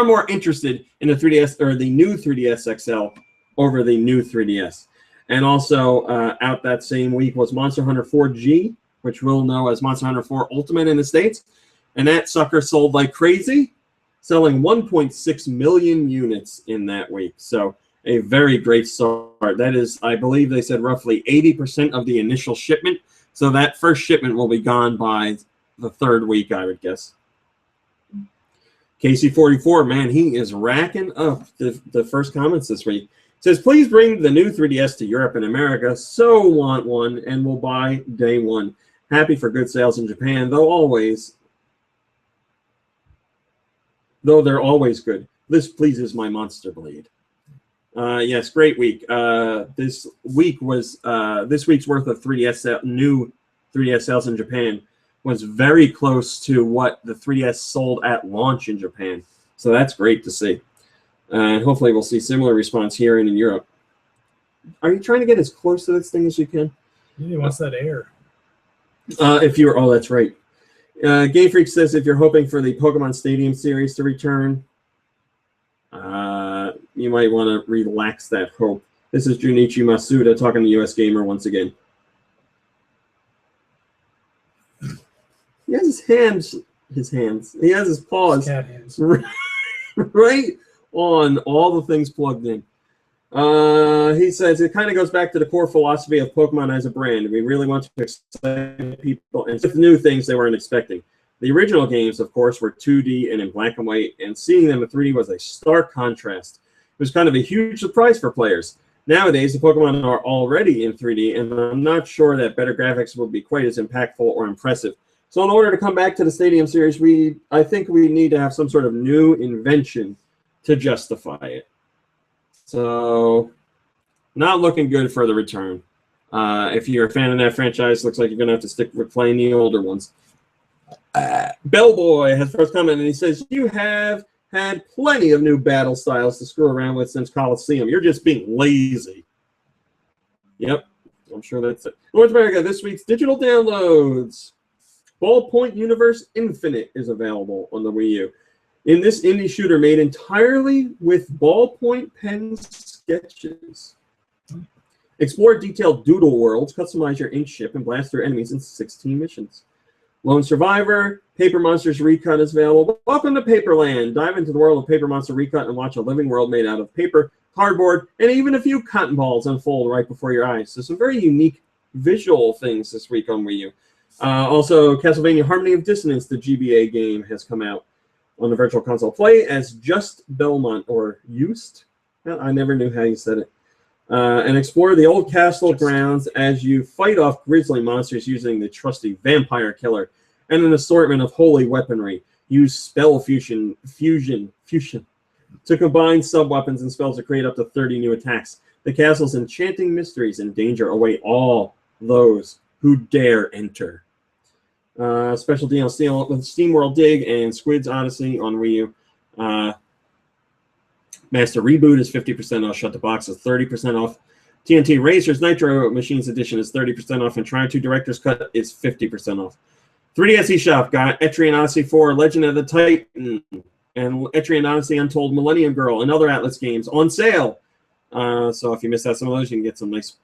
more interested in the 3DS or the new 3DS XL over the new 3DS. And also out that same week was Monster Hunter 4G, which we'll know as Monster Hunter 4 Ultimate in the States. And that sucker sold like crazy, selling 1.6 million units in that week. So a very great start. That is, I believe they said roughly 80% of the initial shipment. So that first shipment will be gone by the third week, I would guess. Casey44, man, he is racking up the first comments this week. Says, please bring the new 3DS to Europe and America. So want one and will buy day one. Happy for good sales in Japan, though they're always good. This pleases my Monster Blade. Yes, great week. This week's worth of 3DS new 3DS sales in Japan was very close to what the 3DS sold at launch in Japan. So that's great to see. And hopefully we'll see similar response here and in Europe. Are you trying to get as close to this thing as you can? Yeah, he wants that air. Oh, that's right. Game Freak says if you're hoping for the Pokemon Stadium series to return, you might want to relax that hope. This is Junichi Masuda talking to US Gamer once again. He has his hands. He has his paws. Cat hands. Right on all the things plugged in. He says it kind of goes back to the core philosophy of Pokemon as a brand. We really want to excite people and with new things they weren't expecting. The original games, of course, were 2D and in black and white, and seeing them in 3D was a stark contrast. It was kind of a huge surprise for players. Nowadays, the Pokemon are already in 3D, and I'm not sure that better graphics will be quite as impactful or impressive. So in order to come back to the Stadium series, I think we need to have some sort of new invention to justify it. So not looking good for the return. If you're a fan of that franchise, looks like you're going to have to stick with playing the older ones. Bellboy has first comment, and he says, you have had plenty of new battle styles to screw around with since Coliseum. You're just being lazy. Yep, I'm sure that's it. North America, this week's digital downloads. Ballpoint Universe Infinite is available on the Wii U. In this indie shooter made entirely with ballpoint pen sketches. Explore detailed doodle worlds, customize your ink ship, and blast through enemies in 16 missions. Lone Survivor, Paper Monsters Recut is available. Welcome to Paperland. Dive into the world of Paper Monster Recut and watch a living world made out of paper, cardboard, and even a few cotton balls unfold right before your eyes. So some very unique visual things this week on Wii U. Also, Castlevania Harmony of Dissonance, the GBA game, has come out on the Virtual Console. Play as Just Belmont, or Just. I never knew how you said it. And explore the old castle grounds as you fight off grisly monsters using the trusty Vampire Killer and an assortment of holy weaponry. Use spell fusion to combine sub-weapons and spells to create up to 30 new attacks. The castle's enchanting mysteries and danger await all those who dare enter. Special DLC with Steam World Dig and Squid's Odyssey on Wii U. Master Reboot is 50% off. Shut the Box is 30% off. TNT Racers Nitro Machines Edition is 30% off. And Try 2 Director's Cut is 50% off. 3DS eShop got Etrian Odyssey 4, Legend of the Titan, and Etrian Odyssey Untold Millennium Girl, and other Atlas games on sale. So if you missed out some of those, you can get some nice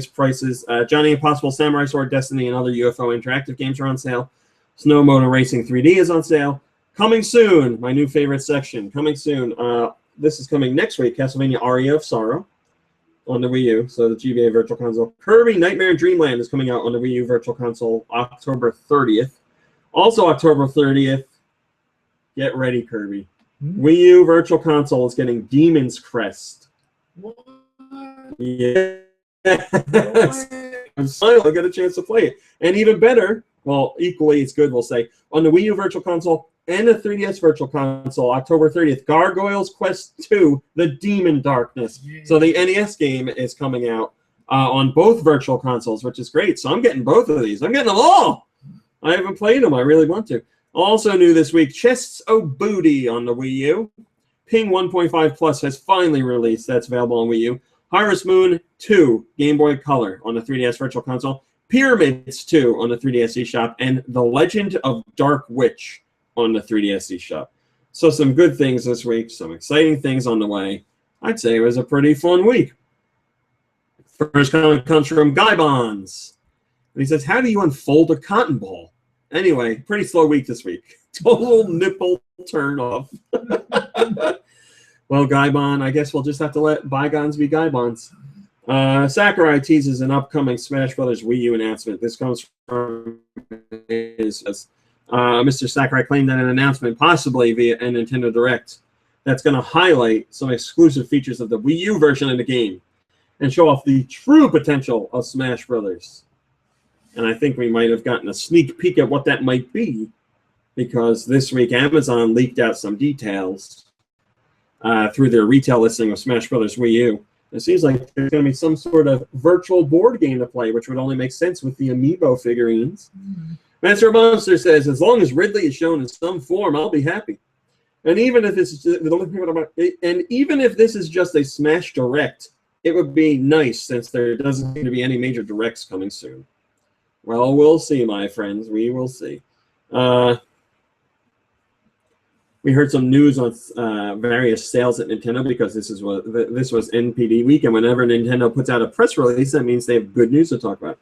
prices. Johnny Impossible, Samurai Sword, Destiny, and other UFO interactive games are on sale. Snow Motor Racing 3D is on sale. Coming soon, my new favorite section. Coming soon. This is coming next week, Castlevania Aria of Sorrow on the Wii U, so the GBA Virtual Console. Kirby Nightmare Dreamland is coming out on the Wii U Virtual Console October 30th. Also October 30th, get ready, Kirby. Wii U Virtual Console is getting Demon's Crest. What? Yeah. I'm finally got a chance to play it. And even better, well, equally as good, we'll say, on the Wii U Virtual Console and the 3DS Virtual Console, October 30th, Gargoyle's Quest 2, The Demon Darkness. Yeah. So the NES game is coming out on both virtual consoles, which is great. So I'm getting both of these. I'm getting them all. I haven't played them. I really want to. Also new this week, Chests O' Booty on the Wii U. Ping 1.5 Plus has finally released. That's available on Wii U. Harvest Moon 2, Game Boy Color on the 3DS Virtual Console. Pyramids 2 on the 3DS eShop. And The Legend of Dark Witch on the 3DS eShop. So some good things this week. Some exciting things on the way. I'd say it was a pretty fun week. First comment comes from Guy Bonds. And he says, how do you unfold a cotton ball? Anyway, pretty slow week this week. Total nipple turn off. Well, Gaibon, I guess we'll just have to let bygones be Gaibons. Sakurai teases an upcoming Smash Brothers Wii U announcement. This comes from Mr. Sakurai claimed that an announcement, possibly via a Nintendo Direct, that's going to highlight some exclusive features of the Wii U version of the game and show off the true potential of Smash Brothers. And I think we might have gotten a sneak peek at what that might be, because this week Amazon leaked out some details through their retail listing of Smash Brothers Wii U. It seems like there's going to be some sort of virtual board game to play, which would only make sense with the Amiibo figurines. Master Monster says, as long as Ridley is shown in some form, I'll be happy. And even if this is just a Smash Direct, it would be nice since there doesn't seem to be any major directs coming soon. Well, we'll see, my friends. We will see. We heard some news on various sales at Nintendo because this was NPD week, and whenever Nintendo puts out a press release, that means they have good news to talk about.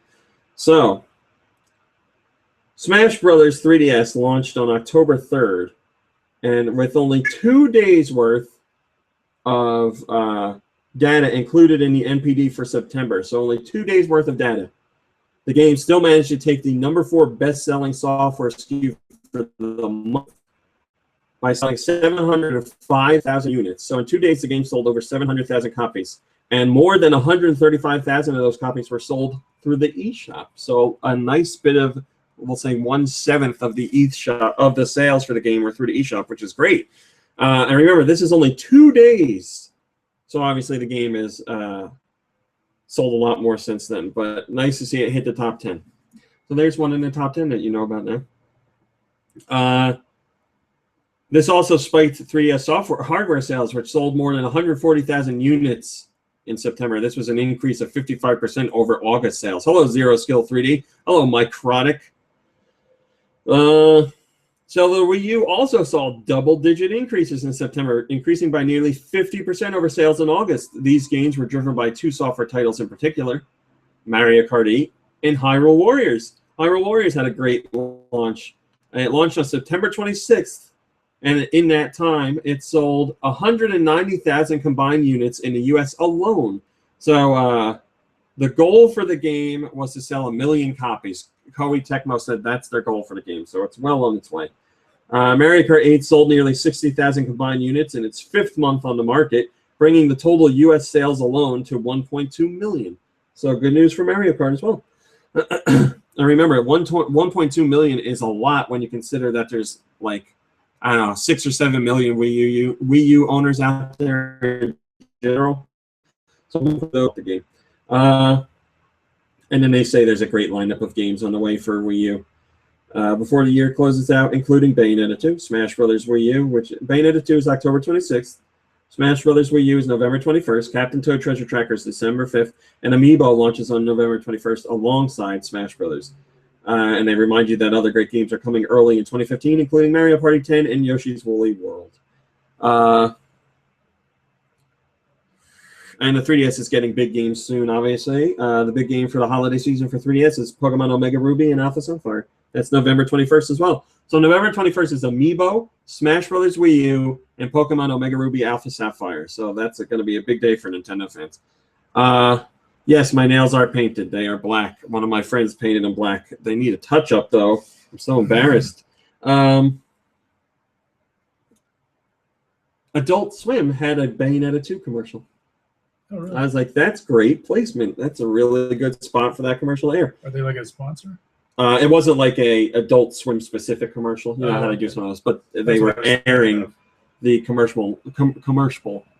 So, Smash Brothers 3DS launched on October 3rd, and with only 2 days worth of data included in the NPD for September, so only 2 days worth of data. The game still managed to take the #4 best-selling software SKU for the month by selling 705,000 units. So in 2 days, the game sold over 700,000 copies, and more than 135,000 of those copies were sold through the eShop. So a nice bit of, we'll say, 1/7 of the eShop of the sales for the game were through the eShop, which is great. And remember, this is only 2 days, so obviously the game is sold a lot more since then. But nice to see it hit the top 10. So there's one in the top 10 that you know about now. This also spiked 3DS hardware sales, which sold more than 140,000 units in September. This was an increase of 55% over August sales. Hello, Zero Skill 3D. Hello, Mike Krodik. So the Wii U also saw double-digit increases in September, increasing by nearly 50% over sales in August. These gains were driven by 2 software titles in particular, Mario Kart 8 and Hyrule Warriors. Hyrule Warriors had a great launch. It launched on September 26th, and in that time, it sold 190,000 combined units in the U.S. alone. So the goal for the game was to sell 1 million copies. Koei Tecmo said that's their goal for the game, so it's well on its way. Mario Kart 8 sold nearly 60,000 combined units in its 5th month on the market, bringing the total U.S. sales alone to 1.2 million. So good news for Mario Kart as well. And remember, 1.2 million is a lot when you consider that there's, like, I don't know, 6 or 7 million Wii U owners out there in general. So we'll put the game. And then they say there's a great lineup of games on the way for Wii U. Before the year closes out, including Bayonetta 2, Smash Brothers Wii U, which Bayonetta 2 is October 26th. Smash Brothers Wii U is November 21st. Captain Toad Treasure Tracker is December 5th. And Amiibo launches on November 21st alongside Smash Brothers. And they remind you that other great games are coming early in 2015, including Mario Party 10 and Yoshi's Woolly World. And the 3DS is getting big games soon, obviously. The big game for the holiday season for 3DS is Pokemon Omega Ruby and Alpha Sapphire. That's November 21st as well. So November 21st is Amiibo, Smash Brothers Wii U, and Pokemon Omega Ruby Alpha Sapphire. So that's going to be a big day for Nintendo fans. Yes, my nails are painted. They are black. One of my friends painted them black. They need a touch-up, though. I'm so embarrassed. Adult Swim had a Bayonetta 2 commercial. Oh, really? I was like, that's great placement. That's a really good spot for that commercial to air. Are they like a sponsor? It wasn't like a Adult Swim specific commercial. You know how they do some of those, but they were airing the commercial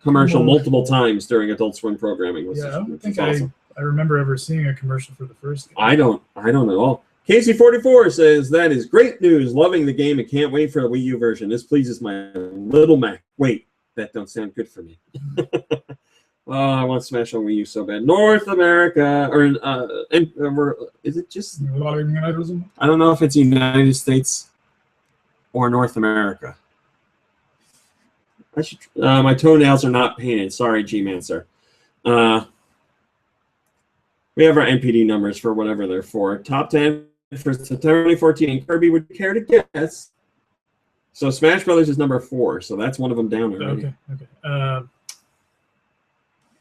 multiple times during Adult Swim programming. Yeah, I don't think awesome. I remember ever seeing a commercial for the first game. I don't at all. Casey44 says, that is great news. Loving the game and can't wait for the Wii U version. This pleases my little Mac. Wait, that don't sound good for me. Oh, I want Smash on Wii U so bad. North America, is it just? I don't know if it's United States or North America. I should. My toenails are not painted. Sorry, G-Man, sir. We have our NPD numbers for whatever they're for. Top 10 for September 2014. Kirby, would you care to guess? So Smash Brothers is number 4. So that's one of them down already. Okay.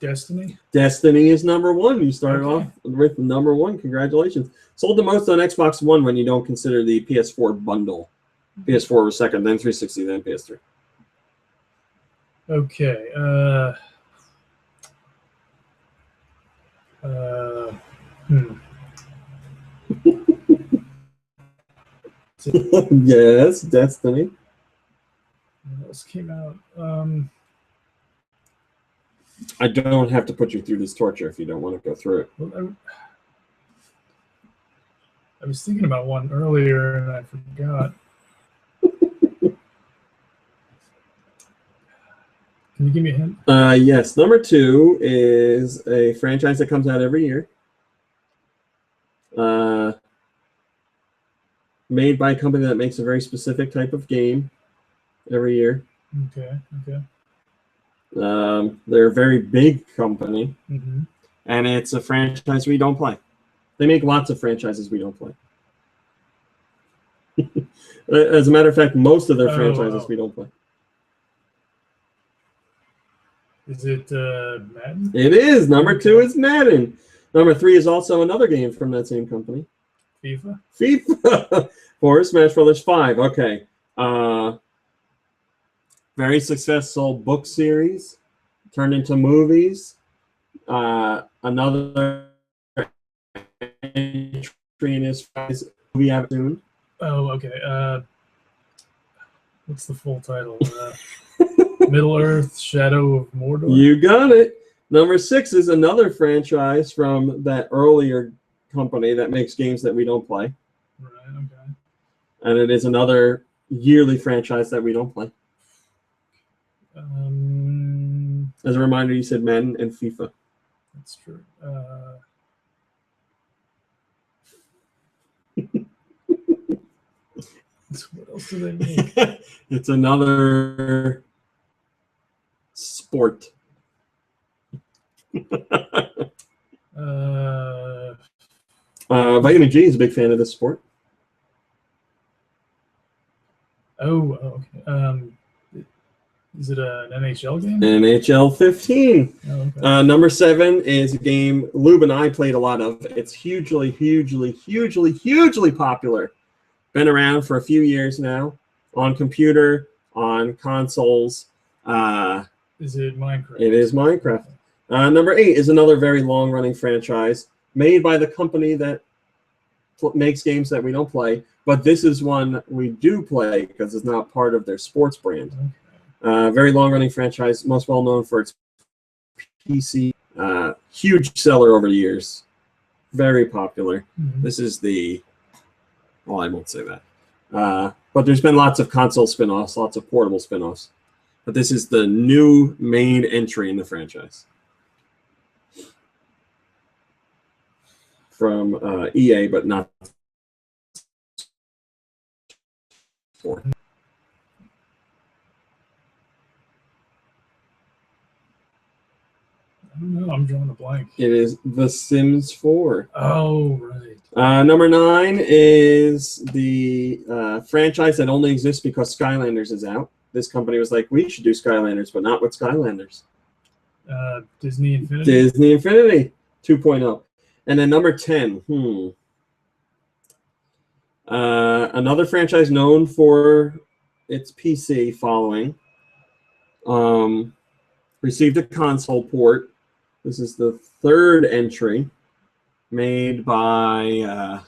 Destiny? Destiny is number 1. You started off with number 1. Congratulations. Sold the most on Xbox One when you don't consider the PS4 bundle. PS4 was second, then 360, then PS3. Okay. Yes, Destiny. What else came out? I don't have to put you through this torture if you don't want to go through it. Well, I was thinking about one earlier and I forgot. Can you give me a hint? Yes. Number 2 is a franchise that comes out every year. Made by a company that makes a very specific type of game every year. Okay. They're a very big company, and it's a franchise we don't play. They make lots of franchises we don't play. As a matter of fact, most of their franchises we don't play. Is it Madden? It is. Number 2 is Madden. Number 3 is also another game from that same company. FIFA. 4 is Smash Brothers 5. Okay. Very successful book series turned into movies. Another entry in his movie soon. Oh, okay. What's the full title? Middle Earth: Shadow of Mordor. You got it. Number 6 is another franchise from that earlier company that makes games that we don't play. Right. Okay. And it is another yearly franchise that we don't play. As a reminder, you said Madden and FIFA. That's true. What else do they make? It's another sport. Vitamin G is a big fan of this sport. Oh, okay. Is it an NHL game? NHL 15. Oh, okay. Number 7 is a game Lube and I played a lot of. It's hugely popular. Been around for a few years now, on computer, on consoles. Is it Minecraft? It is Minecraft. Number 8 is another very long-running franchise made by the company that makes games that we don't play. But this is one we do play because it's not part of their sports brand. Okay. Very long-running franchise, most well-known for its PC. Huge seller over the years. Very popular. This is the... Well, I won't say that. But there's been lots of console spin-offs, lots of portable spin-offs. But this is the new main entry in the franchise. From EA, but not for. I don't know. I'm drawing a blank. It is The Sims 4. Oh, right. Number 9 is the franchise that only exists because Skylanders is out. This company was like, we should do Skylanders, but not with Skylanders. Disney Infinity. Disney Infinity 2.0. And then number 10. Another franchise known for its PC following. Received a console port. This is the 3rd entry made by, I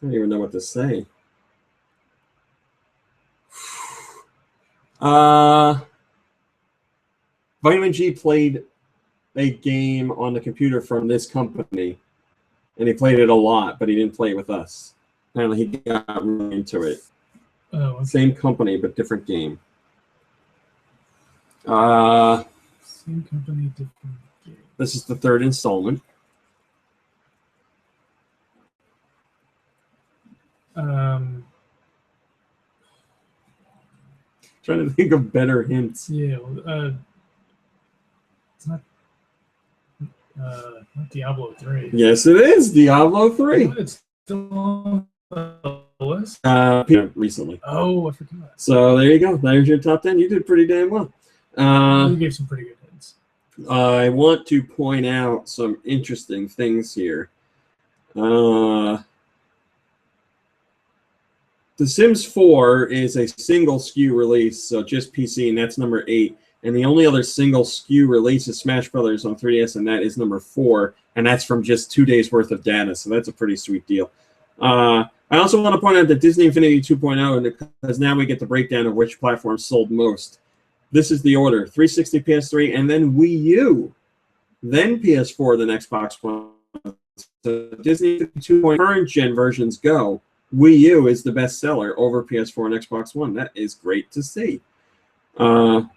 don't even know what to say. Vitamin G played a game on the computer from this company, and he played it a lot, but he didn't play it with us. Apparently, he got really into it. Oh, okay. Same company, but different game. Same company, different game. This is the 3rd installment. Trying to think of better hints. Yeah, it's not Diablo 3. Yes, it is Diablo 3. It's still on the list. Recently. Oh, I forgot. So there you go. There's your top 10. You did pretty damn well. You gave some pretty good hints. I want to point out some interesting things here. The Sims 4 is a single SKU release, so just PC, and that's number 8. And the only other single SKU release is Smash Brothers on 3DS, and that is number 4. And that's from just 2 days worth of data, so that's a pretty sweet deal. I also want to point out that Disney Infinity 2.0, because now we get the breakdown of which platforms sold most. This is the order: 360, PS3, and then Wii U, then PS4, then Xbox One. So Disney 2.0 current gen versions go. Wii U is the best seller over PS4 and Xbox One. That is great to see. So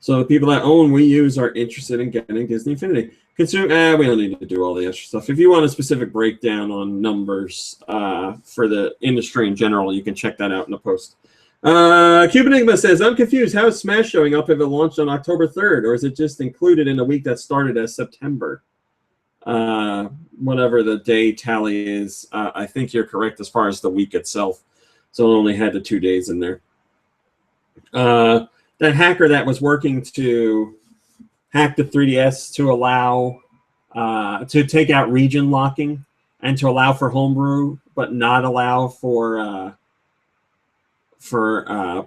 the people that own Wii U's are interested in getting Disney Infinity. We don't need to do all the extra stuff. If you want a specific breakdown on numbers for the industry in general, you can check that out in the post. Cube Enigma says, I'm confused. How is Smash showing up if it launched on October 3rd? Or is it just included in a week that started as September? Whatever the day tally is, I think you're correct as far as the week itself. So it only had the 2 days in there. That hacker that was working to hack the 3DS to allow to take out region locking and to allow for homebrew, but not allow for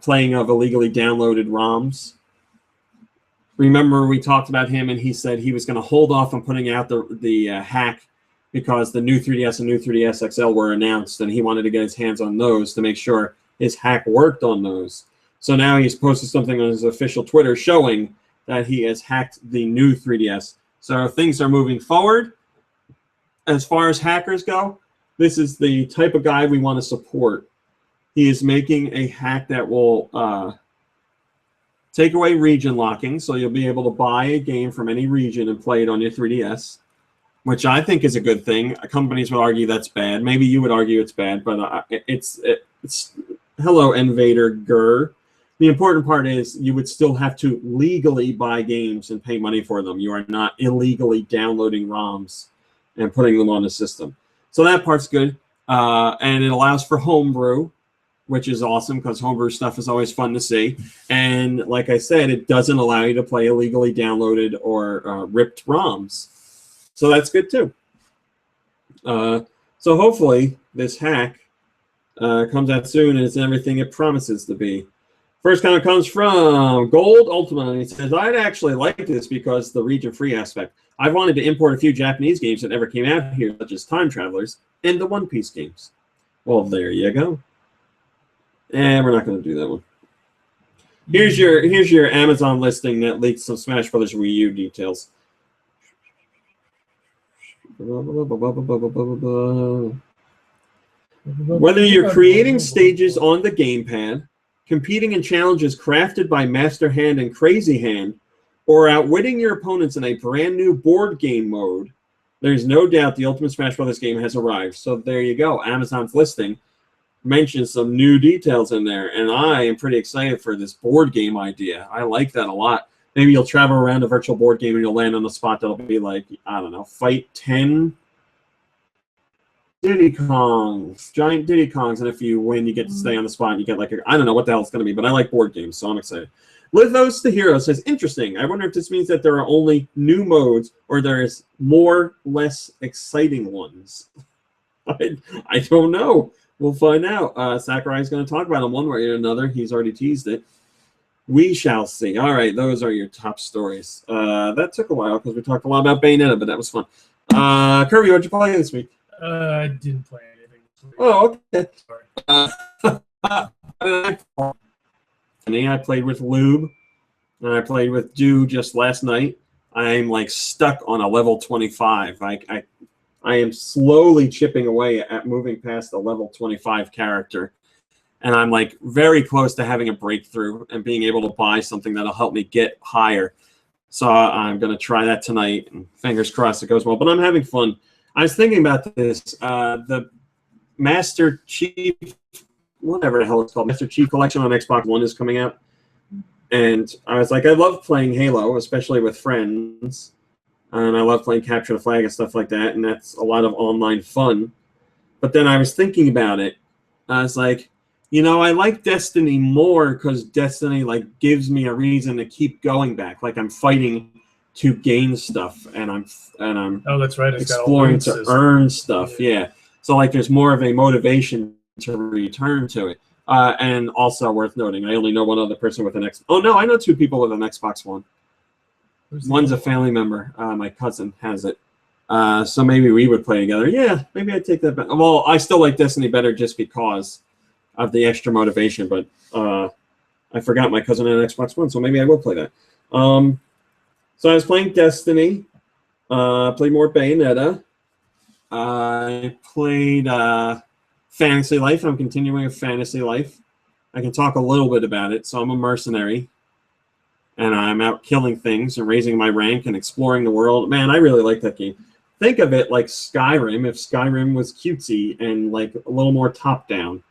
playing of illegally downloaded ROMs. Remember, we talked about him, and he said he was going to hold off on putting out the hack because the new 3DS and new 3DS XL were announced, and he wanted to get his hands on those to make sure his hack worked on those. So now he's posted something on his official Twitter showing that he has hacked the new 3DS. So things are moving forward. As far as hackers go, this is the type of guy we want to support. He is making a hack that will take away region locking, so you'll be able to buy a game from any region and play it on your 3DS, which I think is a good thing. Companies would argue that's bad. Maybe you would argue it's bad, but it's hello, Invader Gur. The important part is you would still have to legally buy games and pay money for them. You are not illegally downloading ROMs and putting them on the system. So that part's good. And it allows for homebrew, which is awesome because homebrew stuff is always fun to see. And like I said, it doesn't allow you to play illegally downloaded or ripped ROMs. So that's good too. So hopefully this hack comes out soon and it's everything it promises to be. First comment comes from Gold Ultima, and he says, I'd actually like this because the region-free aspect. I've wanted to import a few Japanese games that never came out here, such as Time Travelers and the One Piece games. Well, there you go. And we're not going to do that one. Here's your Amazon listing that leaks some Smash Brothers Wii U details. Whether you're creating stages on the gamepad, competing in challenges crafted by Master Hand and Crazy Hand, or outwitting your opponents in a brand new board game mode, there's no doubt the Ultimate Smash Brothers game has arrived. So there you go. Amazon's listing mentions some new details in there, and I am pretty excited for this board game idea. I like that a lot. Maybe you'll travel around a virtual board game and you'll land on a spot that'll be like, I don't know, Fight 10 Diddy Kongs, giant Diddy Kongs, and if you win, you get to stay on the spot. And you get like I don't know what the hell it's going to be, but I like board games, so I'm excited. Lithos the Hero says, interesting. I wonder if this means that there are only new modes or there's more, less exciting ones. I don't know. We'll find out. Sakurai's going to talk about them one way or another. He's already teased it. We shall see. All right, those are your top stories. That took a while because we talked a lot about Bayonetta, but that was fun. Kirby, what'd you play this week? I didn't play anything. Oh, okay. Sorry. I played with Lube, and I played with Dew just last night. I'm like stuck on a level 25. I am slowly chipping away at moving past the level 25 character, and I'm like very close to having a breakthrough and being able to buy something that'll help me get higher. So I'm going to try that tonight, and fingers crossed it goes well. But I'm having fun. I was thinking about this. The Master Chief, whatever the hell it's called, Master Chief Collection on Xbox One is coming out. And I was like, I love playing Halo, especially with friends. And I love playing Capture the Flag and stuff like that. And that's a lot of online fun. But then I was thinking about it. I was like, you know, I like Destiny more because Destiny like gives me a reason to keep going back. Like I'm fighting to gain stuff, and I'm Oh, that's right. It's exploring got to earn stuff. Yeah. So like there's more of a motivation to return to it. And also worth noting, I only know one other person with an Xbox. Oh no, I know two people with an Xbox One. One's a family member. My cousin has it. So maybe we would play together. Yeah, maybe I'd take that back. Well, I still like Destiny better just because of the extra motivation, but I forgot my cousin had an Xbox One, so maybe I will play that. So I was playing Destiny, played more Bayonetta. I played Fantasy Life. I'm continuing with Fantasy Life. I can talk a little bit about it. So I'm a mercenary, and I'm out killing things and raising my rank and exploring the world. Man, I really like that game. Think of it like Skyrim, if Skyrim was cutesy and like a little more top-down.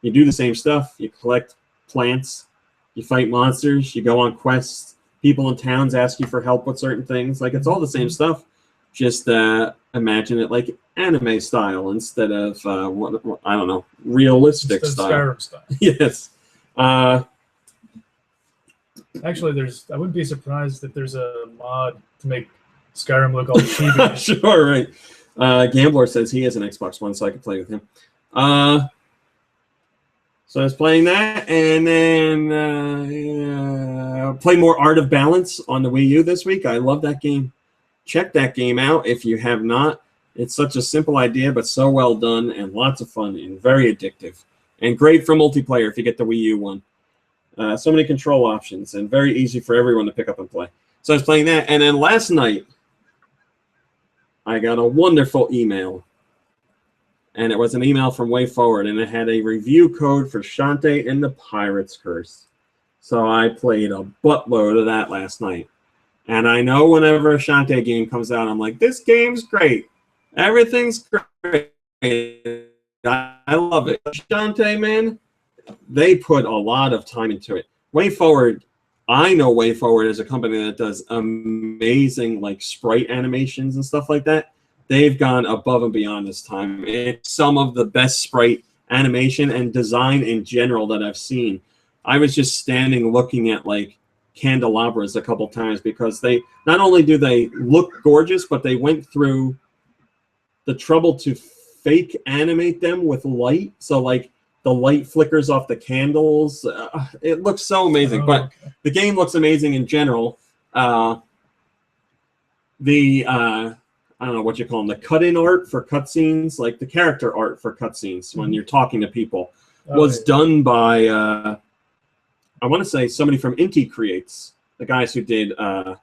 You do the same stuff. You collect plants. You fight monsters. You go on quests. People in towns ask you for help with certain things. Like, it's all the same stuff. Just imagine it like anime style instead of, I don't know, realistic style. Skyrim style. Yes. Actually, I wouldn't be surprised if there's a mod to make Skyrim look all chibi. Sure, right. Gambler says he has an Xbox One, so I can play with him. So I was playing that, and then play more Art of Balance on the Wii U this week. I love that game. Check that game out if you have not. It's such a simple idea, but so well done and lots of fun and very addictive. And great for multiplayer if you get the Wii U one. So many control options and very easy for everyone to pick up and play. So I was playing that, and then last night I got a wonderful email. And it was an email from Way Forward, and it had a review code for Shantae and the Pirate's Curse. So I played a buttload of that last night. And I know whenever a Shantae game comes out, I'm like, this game's great. Everything's great. I love it. Shantae, man, they put a lot of time into it. Way Forward, I know Way Forward is a company that does amazing like sprite animations and stuff like that. They've gone above and beyond this time. It's some of the best sprite animation and design in general that I've seen. I was just standing looking at like candelabras a couple times because they not only do they look gorgeous, but they went through the trouble to fake animate them with light. So like the light flickers off the candles. It looks so amazing. But the game looks amazing in general. I don't know what you call them, the cut-in art for cutscenes, like the character art for cutscenes when you're talking to people, was done by, I want to say somebody from Inti Creates, the guys who did, who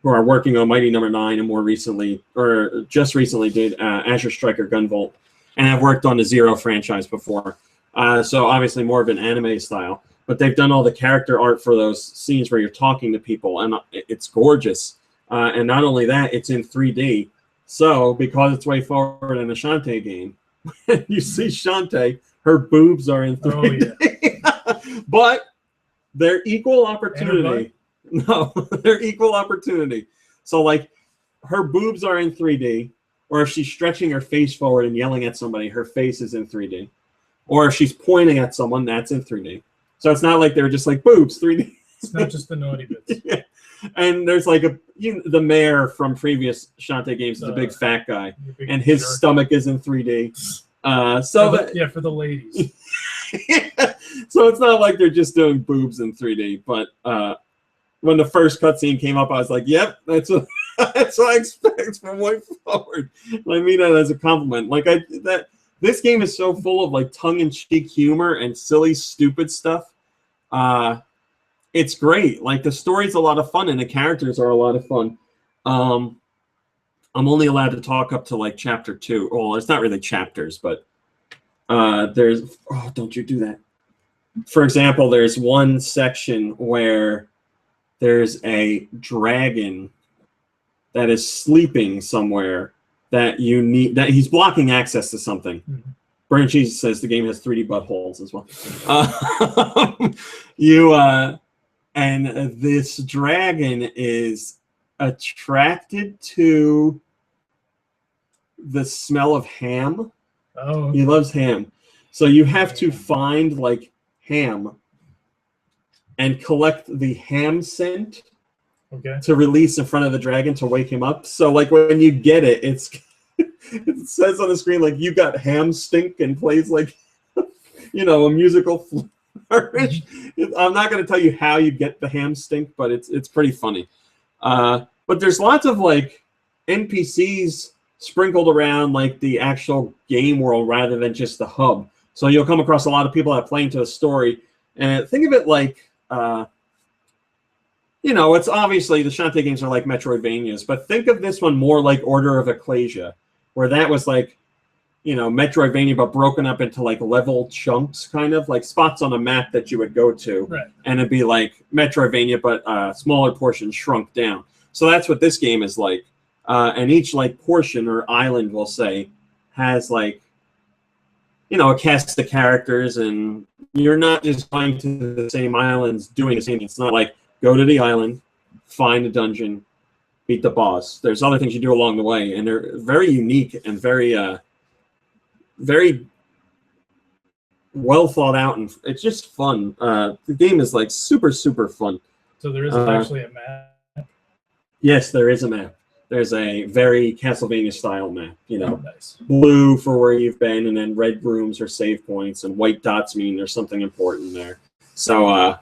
are working on Mighty Number 9 and more recently, or just recently did Azure Striker Gunvolt, and have worked on the Zero franchise before. So obviously more of an anime style, but they've done all the character art for those scenes where you're talking to people, and it's gorgeous. And not only that, it's in 3D. So, because it's Way Forward in a Shantae game, you see Shantae, her boobs are in 3D. Oh, yeah. But they're equal opportunity. No, they're equal opportunity. So, like, her boobs are in 3D. Or if she's stretching her face forward and yelling at somebody, her face is in 3D. Or if she's pointing at someone, that's in 3D. So it's not like they're just like boobs 3D. It's not just the naughty bits. Yeah. And there's like the mayor from previous Shantae games is a big fat guy, and his stomach is in 3D. For the ladies. So it's not like they're just doing boobs in 3D. But when the first cutscene came up, I was like, "Yep, that's what I expect from Way Forward." And I mean that as a compliment. Like this game is so full of like tongue-in-cheek humor and silly, stupid stuff. It's great. Like the story's a lot of fun and the characters are a lot of fun. I'm only allowed to talk up to like chapter 2. Well, it's not really chapters, but there's don't you do that. For example, there's one section where there's a dragon that is sleeping somewhere that he's blocking access to something. Mm-hmm. Burn Cheese says the game has 3D buttholes as well. And this dragon is attracted to the smell of ham. Oh. He loves ham. So you have to find like ham and collect the ham scent to release in front of the dragon to wake him up. So like when you get it, it says on the screen like you got ham stink and plays like a musical flourish. I'm not going to tell you how you get the ham stink, but it's pretty funny. But there's lots of like NPCs sprinkled around like the actual game world rather than just the hub. So you'll come across a lot of people that play into a story, and think of it like it's obviously the Shantae games are like Metroidvanias, but think of this one more like Order of Ecclesia, where that was like Metroidvania, but broken up into like level chunks, kind of like spots on a map that you would go to, right. And it'd be like Metroidvania, but smaller portions shrunk down. So that's what this game is like, and each like portion or island, we'll say, has like a cast of characters, and you're not just going to the same islands doing the same thing. It's not like go to the island, find a dungeon, beat the boss. There's other things you do along the way, and they're very unique and very very well thought out, and it's just fun. The game is like super, super fun. So there is actually a map? Yes, there is a map. There's a very Castlevania style map, Nice. Blue for where you've been, and then red rooms are save points, and white dots mean there's something important there. So,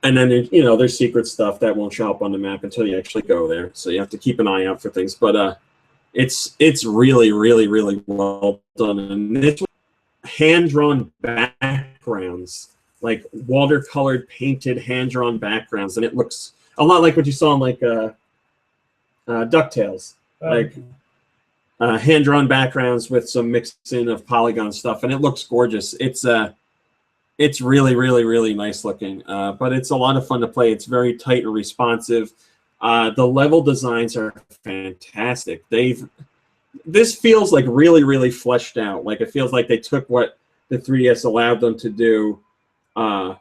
and then there's secret stuff that won't show up on the map until you actually go there. So you have to keep an eye out for things. But it's really, really, really well done. And it's hand-drawn backgrounds, like watercolored, painted, hand-drawn backgrounds, and it looks a lot like what you saw in like DuckTales, like hand-drawn backgrounds with some mixing of polygon stuff, and it looks gorgeous. It's really, really, really nice looking, but it's a lot of fun to play. It's very tight and responsive. The level designs are fantastic. This feels like really, really fleshed out. Like it feels like they took what the 3DS allowed them to do, and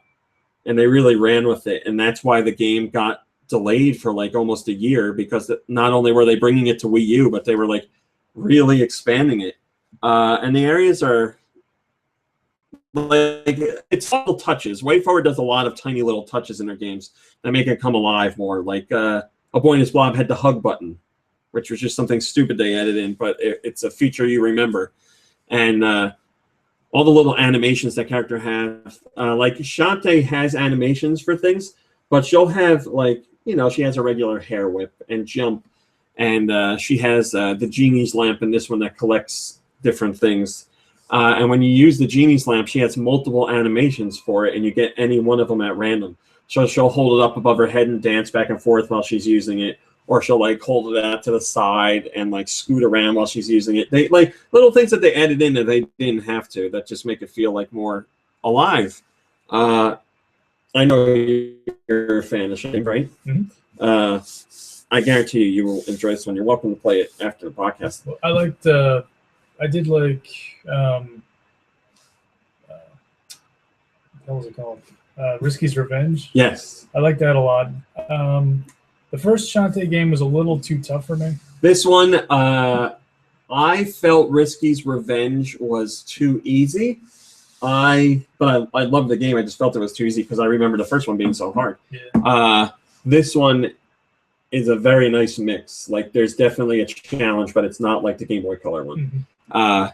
they really ran with it. And that's why the game got delayed for like almost a year, because not only were they bringing it to Wii U, but they were like really expanding it. And the areas are like, it's little touches. Way Forward does a lot of tiny little touches in their games that make it come alive more. Like A Boy and His Blob had the hug button, which was just something stupid they added in, but it's a feature you remember. And all the little animations that character have. Like Shantae has animations for things, but she'll have like, she has a regular hair whip and jump, and she has the genie's lamp in this one that collects different things. And when you use the genie's lamp, she has multiple animations for it, and you get any one of them at random. So she'll hold it up above her head and dance back and forth while she's using it, or she'll like hold it out to the side and like scoot around while she's using it. They like little things that they added in that they didn't have to, that just make it feel like more alive. I know you're a fan of Shane, right? Mm-hmm. I guarantee you will enjoy this one. You're welcome to play it after the podcast. I did like, what was it called? Risky's Revenge. Yes. I like that a lot. The first Shantae game was a little too tough for me. This one, I felt Risky's Revenge was too easy. I loved the game. I just felt it was too easy because I remember the first one being so hard. Yeah. This one is a very nice mix. Like, there's definitely a challenge, but it's not like the Game Boy Color one. Mhm.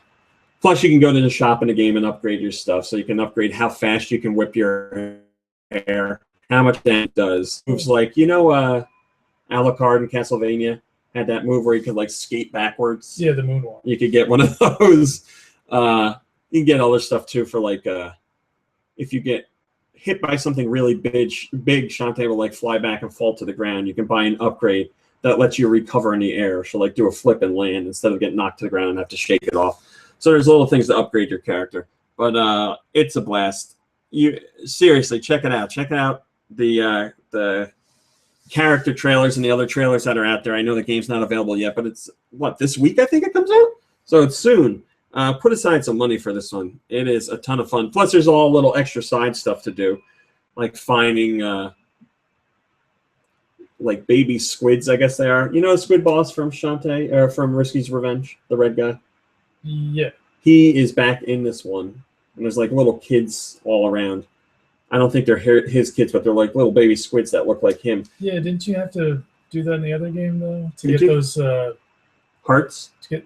Plus, you can go to the shop in the game and upgrade your stuff. So you can upgrade how fast you can whip your hair, how much damage it does. Moves like, Alucard in Castlevania had that move where you could like skate backwards. Yeah, the moonwalk. You could get one of those. You can get other stuff too for like if you get hit by something really big, Shantae will like fly back and fall to the ground. You can buy an upgrade that lets you recover in the air. She'll like do a flip and land instead of getting knocked to the ground and have to shake it off. So there's little things to upgrade your character. But it's a blast. You seriously check it out. Check out the character trailers and the other trailers that are out there. I know the game's not available yet, but it's this week I think it comes out. So it's soon. Put aside some money for this one. It is a ton of fun. Plus, there's all little extra side stuff to do, like finding like baby squids. I guess they are. You know, Squid Boss from Shantae or from Risky's Revenge, the red guy. Yeah. He is back in this one, and there's like little kids all around. I don't think they're his kids, but they're like little baby squids that look like him. Yeah, didn't you have to do that in the other game though to get those hearts? I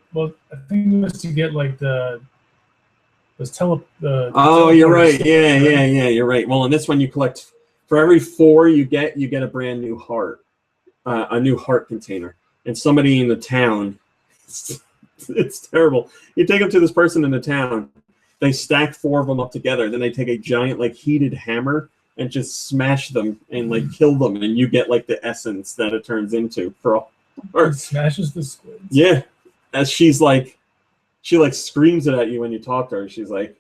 think it was to get like those oh, you're right. Yeah, you're right. Well, in this one, you collect for every 4 you get a brand new heart, a new heart container, and somebody in the town. It's terrible. You take them to this person in the town. They stack 4 of them up together. Then they take a giant like heated hammer and just smash them and like kill them, and you get like the essence that it turns into for all. It smashes the squids. Yeah, as she screams it at you when you talk to her. She's like,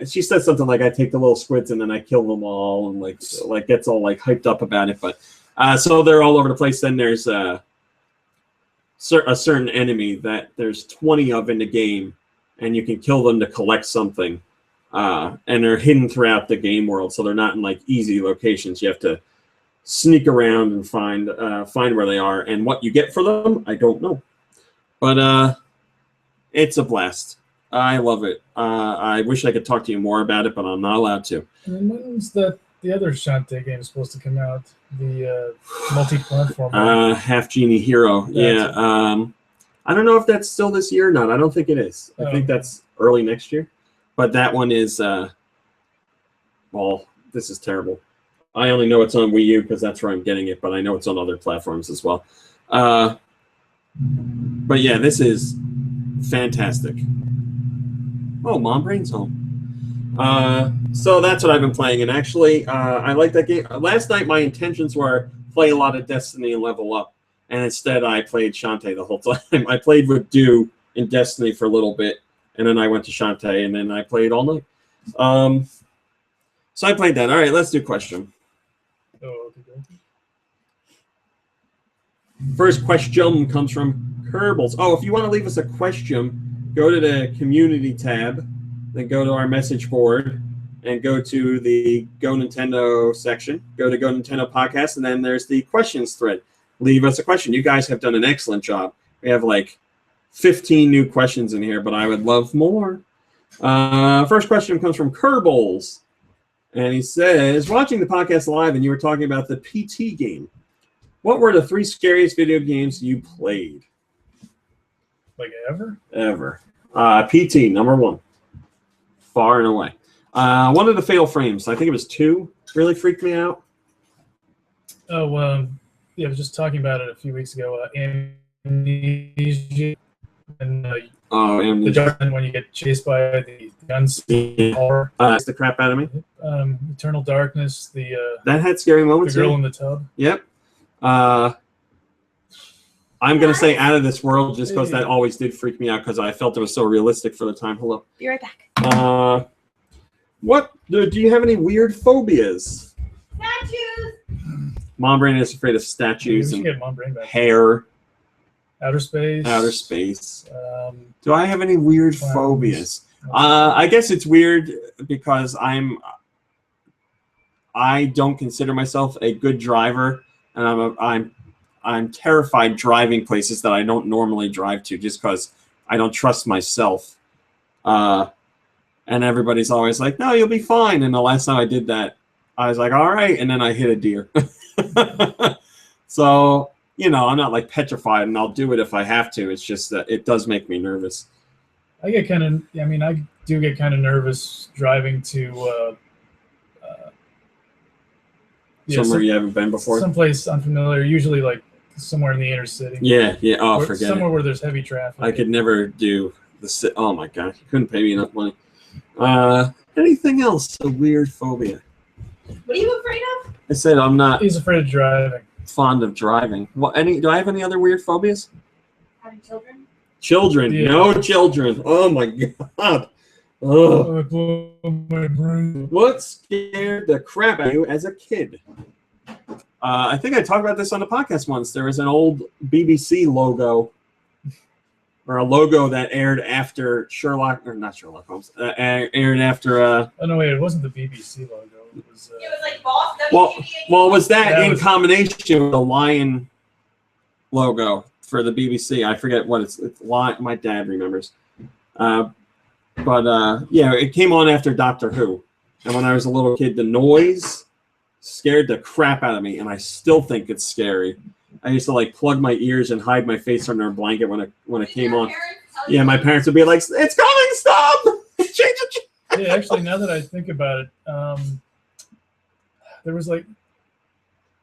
she says something like, "I take the little squids and then I kill them all," and like gets all like hyped up about it. But so they're all over the place. Then there's a certain enemy that there's 20 of in the game, and you can kill them to collect something. And they're hidden throughout the game world, so they're not in like easy locations. You have to sneak around and find where they are, and what you get for them, I don't know. But it's a blast. I love it. I wish I could talk to you more about it, but I'm not allowed to. And when's the other Shantae game supposed to come out? The multi-platform. Half Genie Hero. Yeah. I don't know if that's still this year or not. I don't think it is. I think that's early next year. But that one is, well, this is terrible. I only know it's on Wii U because that's where I'm getting it, but I know it's on other platforms as well. But yeah, this is fantastic. Oh, Mom Brain's home. So that's what I've been playing, and actually, I like that game. Last night, my intentions were play a lot of Destiny and level up, and instead I played Shantae the whole time. I played with Dew in Destiny for a little bit, and then I went to Shantae, and then I played all night. So I played that. All right, let's do question. First question comes from Kerbals. Oh, if you want to leave us a question, go to the community tab, then go to our message board, and go to the GoNintendo section. Go to GoNintendo podcast, and then there's the questions thread. Leave us a question. You guys have done an excellent job. We have like 15 new questions in here, but I would love more. First question comes from Kerbals, and he says, watching the podcast live, and you were talking about the PT game. What were the 3 scariest video games you played? Like ever? Ever. PT, number 1. Far and away. One of the Fatal Frames, I think it was 2, really freaked me out. Oh, yeah, I was just talking about it a few weeks ago. Amnesia. And Amnesia. The dark when you get chased by the guns. It's the crap out of me. Eternal Darkness. That had scary moments. The girl in the tub. Yep. I'm going to say Out of This World just because that always did freak me out because I felt it was so realistic for the time. Hello. Be right back. What do you have any weird phobias? Statues. Mom Brain is afraid of statues and get Mom Brain back. Hair. Outer space. Outer space. Do I have any weird phobias? I guess it's weird because I don't consider myself a good driver, and I'm terrified driving places that I don't normally drive to, just because I don't trust myself. And everybody's always like, "No, you'll be fine." And the last time I did that, I was like, "All right," and then I hit a deer. So, I'm not like petrified, and I'll do it if I have to. It's just that it does make me nervous. I do get kind of nervous driving to somewhere you haven't been before. Someplace unfamiliar, usually like somewhere in the inner city. Yeah. Oh, forget somewhere it. where there's heavy traffic. I could never do the. Oh my god, you couldn't pay me enough money. Anything else? A weird phobia. What are you afraid of? I said I'm not. He's afraid of driving. Fond of driving. What? Do I have any other weird phobias? Having children. Children. Yeah. No children. Oh my god. Oh, blow my brain. What scared the crap out of you as a kid? I think I talked about this on the podcast once. There was an old BBC logo, or a logo that aired after not Sherlock Holmes, aired after. Oh no, wait, it wasn't the BBC logo. It was like Boss. Well, it was that combination with the lion logo for the BBC. I forget what it's my dad remembers. But it came on after Doctor Who. And when I was a little kid, the noise scared the crap out of me, and I still think it's scary. I used to like plug my ears and hide my face under a blanket when it came on. Yeah, my parents would be like, "It's coming, stop!" Change it. Yeah, actually, now that I think about it, there was like,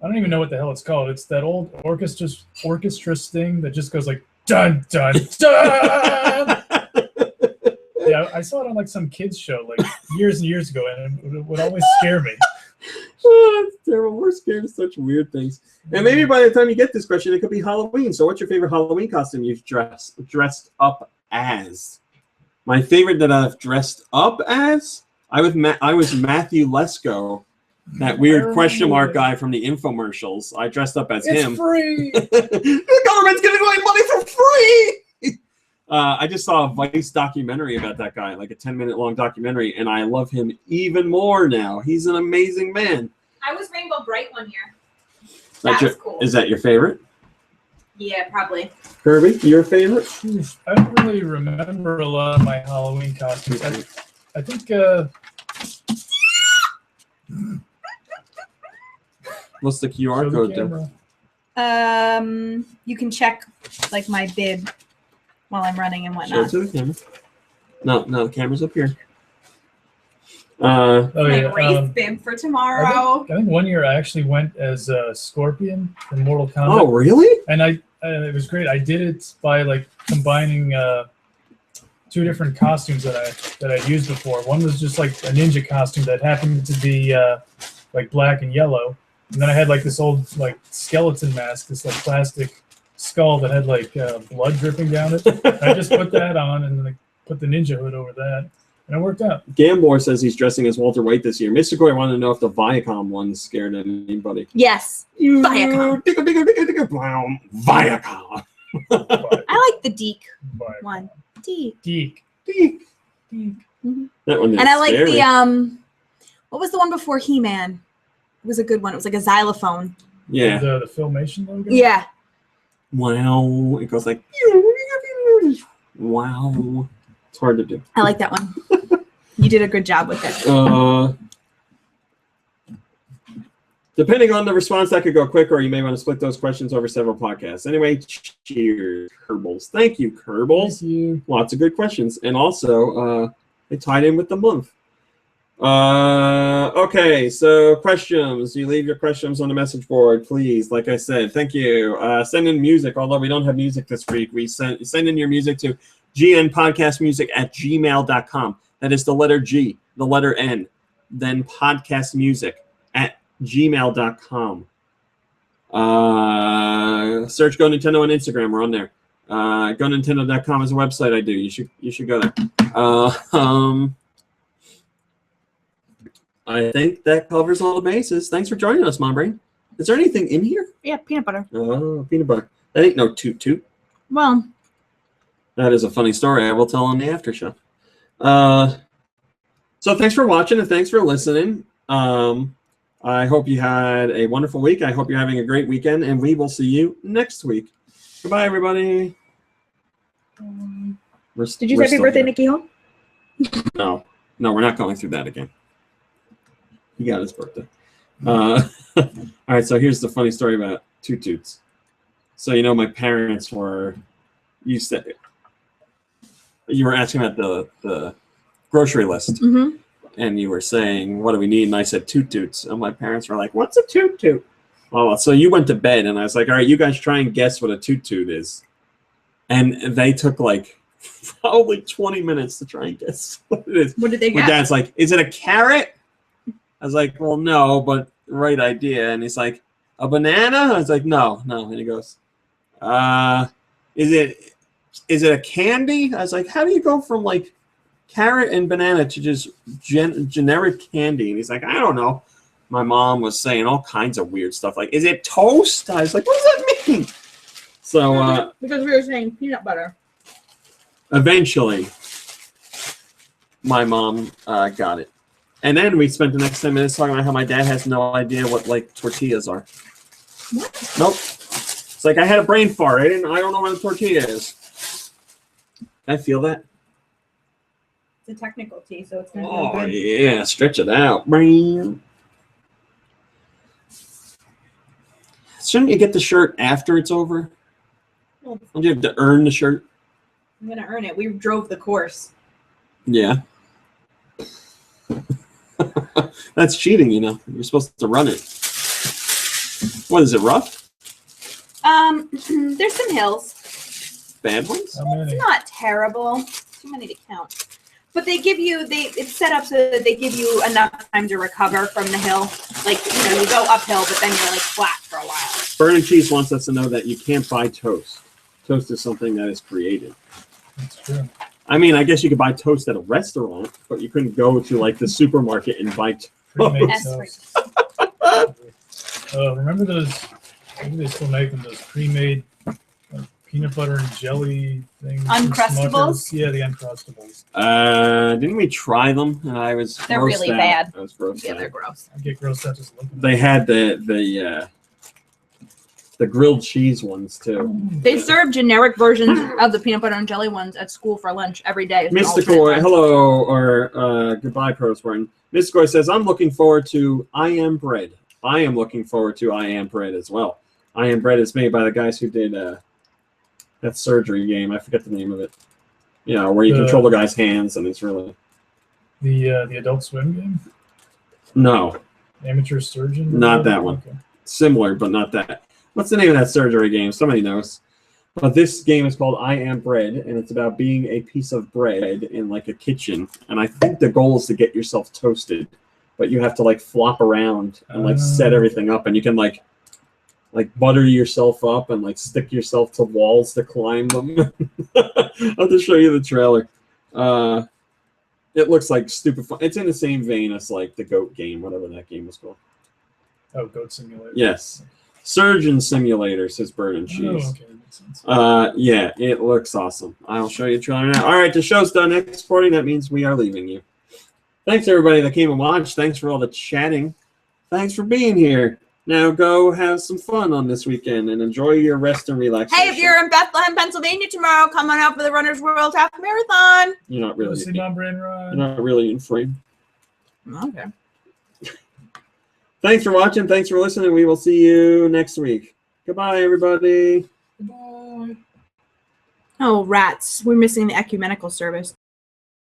I don't even know what the hell it's called. It's that old orchestra thing that just goes like dun dun dun. Yeah, I saw it on like some kids show like years and years ago, and it would always scare me. Oh, that's terrible. We're scared of such weird things. And maybe by the time you get this question, it could be Halloween. So what's your favorite Halloween costume you've dressed up as? My favorite that I've dressed up as? I was Matthew Lesko, that weird question mark guy from the infomercials. I dressed up as him. It's free! The government's giving away money for free! I just saw a Vice documentary about that guy, like a 10-minute long documentary, and I love him even more now. He's an amazing man. I was Rainbow Bright one year. That was cool. Is that your favorite? Yeah, probably. Kirby, your favorite? I don't really remember a lot of my Halloween costumes. I think... What's the QR code do? You can check like my bib while I'm running and Show whatnot. it to the camera. No, the camera's up here. My race bib for tomorrow. I think one year I actually went as Scorpion from Mortal Kombat. Oh, really? And it was great. I did it by like combining two different costumes that I'd used before. One was just like a ninja costume that happened to be like black and yellow, and then I had like this old like skeleton mask, this like plastic skull that had like blood dripping down it. And I just put that on and like put the ninja hood over that, and it worked out. Gambor says he's dressing as Walter White this year. Mr. Goy wanted to know if the Viacom one scared anybody. Yes, Viacom. Viacom. I like the Deke one. Deke. Mm-hmm. That one. And I like scary. the what was the one before He-Man? It was a good one. It was like a xylophone. Yeah. The Filmation logo. Yeah. Wow. It goes like. Wow. It's hard to do. I like that one. You did a good job with it. Depending on the response, that could go quicker, or you may want to split those questions over several podcasts. Anyway, cheers, Kerbals. Thank you, Kerbals. Thank you. Lots of good questions. And also, it tied in with the month. Okay, so questions. You leave your questions on the message board, please. Like I said, thank you. Send in music, although we don't have music this week. We send in your music to gnpodcastmusic@gmail.com. That is the letter G, the letter N, then podcastmusic@gmail.com. Search GoNintendo on Instagram. We're on there. GoNintendo.com is a website I do. You should go there. I think that covers all the bases. Thanks for joining us, Mom Brain. Is there anything in here? Yeah, peanut butter. Oh, peanut butter. That ain't no toot toot. Well, that is a funny story. I will tell on the after show. So thanks for watching and thanks for listening. I hope you had a wonderful week. I hope you're having a great weekend, and we will see you next week. Goodbye, everybody. Did you say happy birthday, Nikki Hall? No, we're not going through that again. He got his birthday. All right, so here's the funny story about Toot Toots. So, you know, my parents were, you were asking about the grocery list. Mm-hmm. And you were saying, what do we need? And I said, Toot Toots. And my parents were like, what's a Toot Toot? Oh, so you went to bed, and I was like, all right, you guys try and guess what a Toot Toot is. And they took like probably 20 minutes to try and guess what it is. What did they My get? dad's like, is it a carrot? I was like, well, no, but right idea. And he's like, a banana? I was like, no. And he goes, is it a candy? I was like, how do you go from like carrot and banana to just generic candy? And he's like, I don't know. My mom was saying all kinds of weird stuff like, is it toast? I was like, what does that mean? So because we were saying peanut butter. Eventually my mom got it. And then we spent the next 10 minutes talking about how my dad has no idea what like tortillas are. What? Nope. It's like I had a brain fart. I don't know what a tortilla is. Can I feel that? It's a technical tea, so it's gonna Oh feel good. yeah, stretch it out. Brain. Shouldn't you get the shirt after it's over? Well, Don't you have to earn the shirt? I'm gonna earn it. We drove the course. Yeah. That's cheating, you know. You're supposed to run it. What is it, rough? There's some hills. Bad ones? How many? It's not terrible. Too many to count. But they give you it's set up so that they give you enough time to recover from the hill. Like, you know, you go uphill, but then you're like flat for a while. Burn and Cheese wants us to know that you can't buy toast. Toast is something that is created. That's true. I mean, I guess you could buy toast at a restaurant, but you couldn't go to like the supermarket and buy Pre-made That's toast. Remember those? Maybe they still make them. Those pre-made peanut butter and jelly things. from Uncrustables? Smucker's? Yeah, the Uncrustables. Didn't we try them? And I was They're grossed really out. bad. I was grossed Yeah, out. they're gross. I get grossed out just looking. They had the grilled cheese ones too. They serve generic versions of the peanut butter and jelly ones at school for lunch every day. It's an Mystical, alternate lunch. hello, or goodbye, Pro Spartan. Mystical says, I'm looking forward to I Am Bread. I am looking forward to I Am Bread as well. I Am Bread is made by the guys who did that surgery game. I forget the name of it. You know, where you control the guy's hands and it's really... The Adult Swim game? No, Amateur Surgeon? Not that one. Okay. similar, but not that. What's the name of that surgery game? Somebody knows. But this game is called I Am Bread, and it's about being a piece of bread in like a kitchen. And I think the goal is to get yourself toasted, but you have to like flop around and like set everything up, and you can like butter yourself up and like stick yourself to walls to climb them. I'll have to show you the trailer. It looks like stupid fun. It's in the same vein as like the Goat game, whatever that game was called. Oh, Goat Simulator. Yes. Surgeon Simulator, says Bird and Cheese. Oh, okay, that makes sense. Yeah, it looks awesome. I'll show you a trailer now. All right, the show's done exporting. That means we are leaving you. Thanks, everybody that came and watched. Thanks for all the chatting. Thanks for being here. Now go have some fun on this weekend and enjoy your rest and relaxation. Hey, if you're in Bethlehem, Pennsylvania tomorrow, come on out for the Runner's World Half Marathon. You're not really. See Mom Brain Ride. You're not really in frame. Okay. Thanks for watching. Thanks for listening. We will see you next week. Goodbye, everybody. Goodbye. Oh, rats. We're missing the ecumenical service.